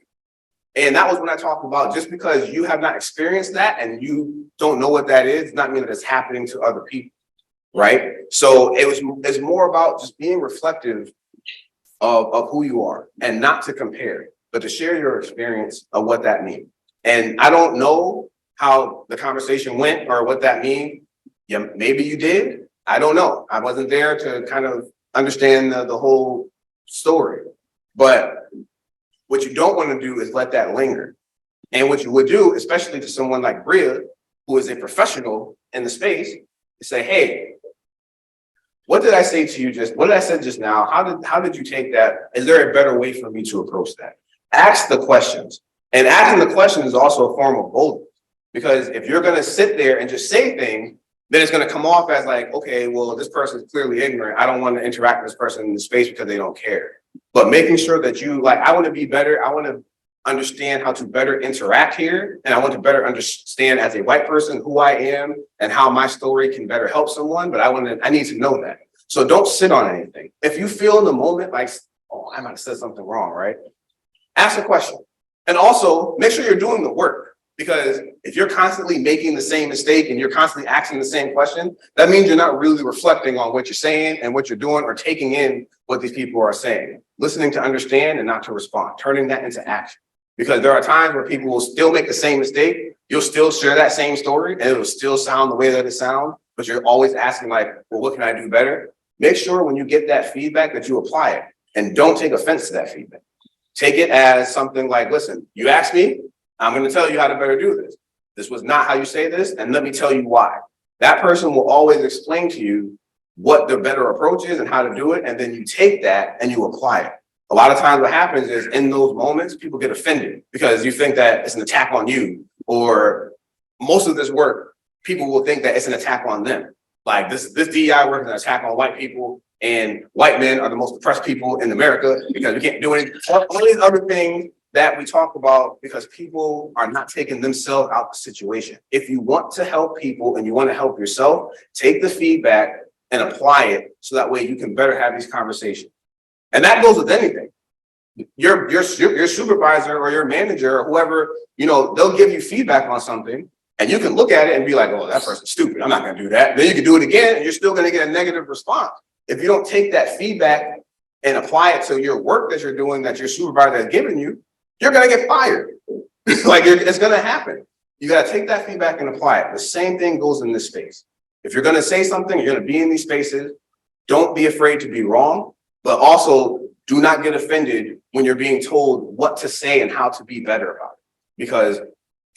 And that was when I talked about, just because you have not experienced that and you don't know what that is, does not mean that it's happening to other people, right? So it's more about just being reflective of who you are and not to compare, but to share your experience of what that means. And I don't know how the conversation went or what that means. Yeah, maybe you did. I don't know. I wasn't there to kind of understand the whole story. But what you don't want to do is let that linger. And what you would do, especially to someone like Bria, who is a professional in the space, is say, hey, what did I say to you what did I say just now? How did you take that? Is there a better way for me to approach that? Ask the questions. And asking the question is also a form of boldness. Because if you're going to sit there and just say things, then it's going to come off as like, okay, well, this person is clearly ignorant. I don't want to interact with this person in the space because they don't care. But making sure that you I want to be better. I want to understand how to better interact here. And I want to better understand as a white person who I am and how my story can better help someone. But I need to know that. So don't sit on anything. If you feel in the moment like, oh, I might have said something wrong, right? Ask a question. And also make sure you're doing the work. Because if you're constantly making the same mistake and you're constantly asking the same question, that means you're not really reflecting on what you're saying and what you're doing or taking in what these people are saying. Listening to understand and not to respond, turning that into action. Because there are times where people will still make the same mistake. You'll still share that same story and it'll still sound the way that it sounds, but you're always asking like, well, what can I do better? Make sure when you get that feedback that you apply it and don't take offense to that feedback. Take it as something like, listen, you asked me, I'm going to tell you how to better do this. This was not how you say this, and let me tell you why. That person will always explain to you what the better approach is and how to do it, and then you take that and you apply it. A lot of times what happens is in those moments, people get offended because you think that it's an attack on you, or most of this work, people will think that it's an attack on them. Like this DEI work is an attack on white people, and white men are the most oppressed people in America because we can't do anything. All these other things that we talk about because people are not taking themselves out of the situation. If you want to help people and you want to help yourself, take the feedback and apply it so that way you can better have these conversations. And that goes with anything. Your supervisor or your manager or whoever, they'll give you feedback on something and you can look at it and be like, oh, that person's stupid. I'm not going to do that. Then you can do it again and you're still going to get a negative response. If you don't take that feedback and apply it to your work that you're doing, that your supervisor has given you, you're going to get fired. It's going to happen. You got to take that feedback and apply it. The same thing goes in this space. If you're going to say something, you're going to be in these spaces. Don't be afraid to be wrong, but also do not get offended when you're being told what to say and how to be better about it, because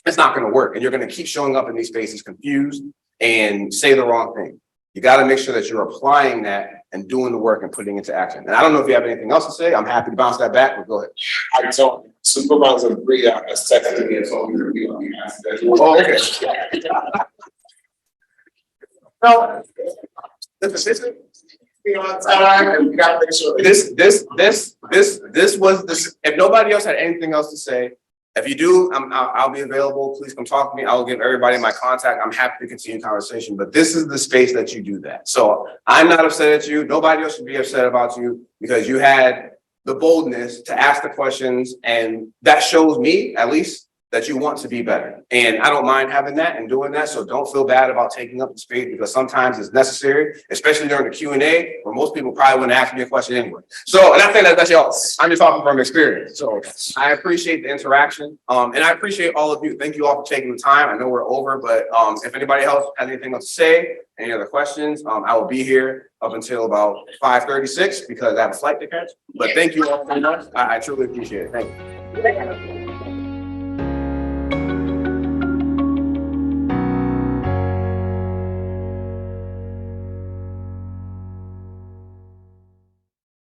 it's not going to work. And you're going to keep showing up in these spaces confused and say the wrong thing. You got to make sure that you're applying that and doing the work and putting it into action. And I don't know if you have anything else to say. I'm happy to bounce that back, but go ahead. I told Supervisor Bria a second ago, told me to be on the ask. Oh, okay. No, listen, Be on time, and we gotta make sure. this was this. If nobody else had anything else to say, if you do, I'll be available. Please come talk to me. I will give everybody my contact. I'm happy to continue conversation, but this is the space that you do that. So I'm not upset at you. Nobody else should be upset about you because you had the boldness to ask the questions, and that shows me, at least that you want to be better. And I don't mind having that and doing that. So don't feel bad about taking up the space because sometimes it's necessary, especially during the Q&A, where most people probably wouldn't ask me a question anyway. So, and I think that's y'all. I'm just talking from experience. So I appreciate the interaction. And I appreciate all of you. Thank you all for taking the time. I know we're over, but if anybody else has anything else to say, any other questions, I will be here up until about 5:36 because I have a flight to catch. But thank you all so much. I truly appreciate it. Thank you.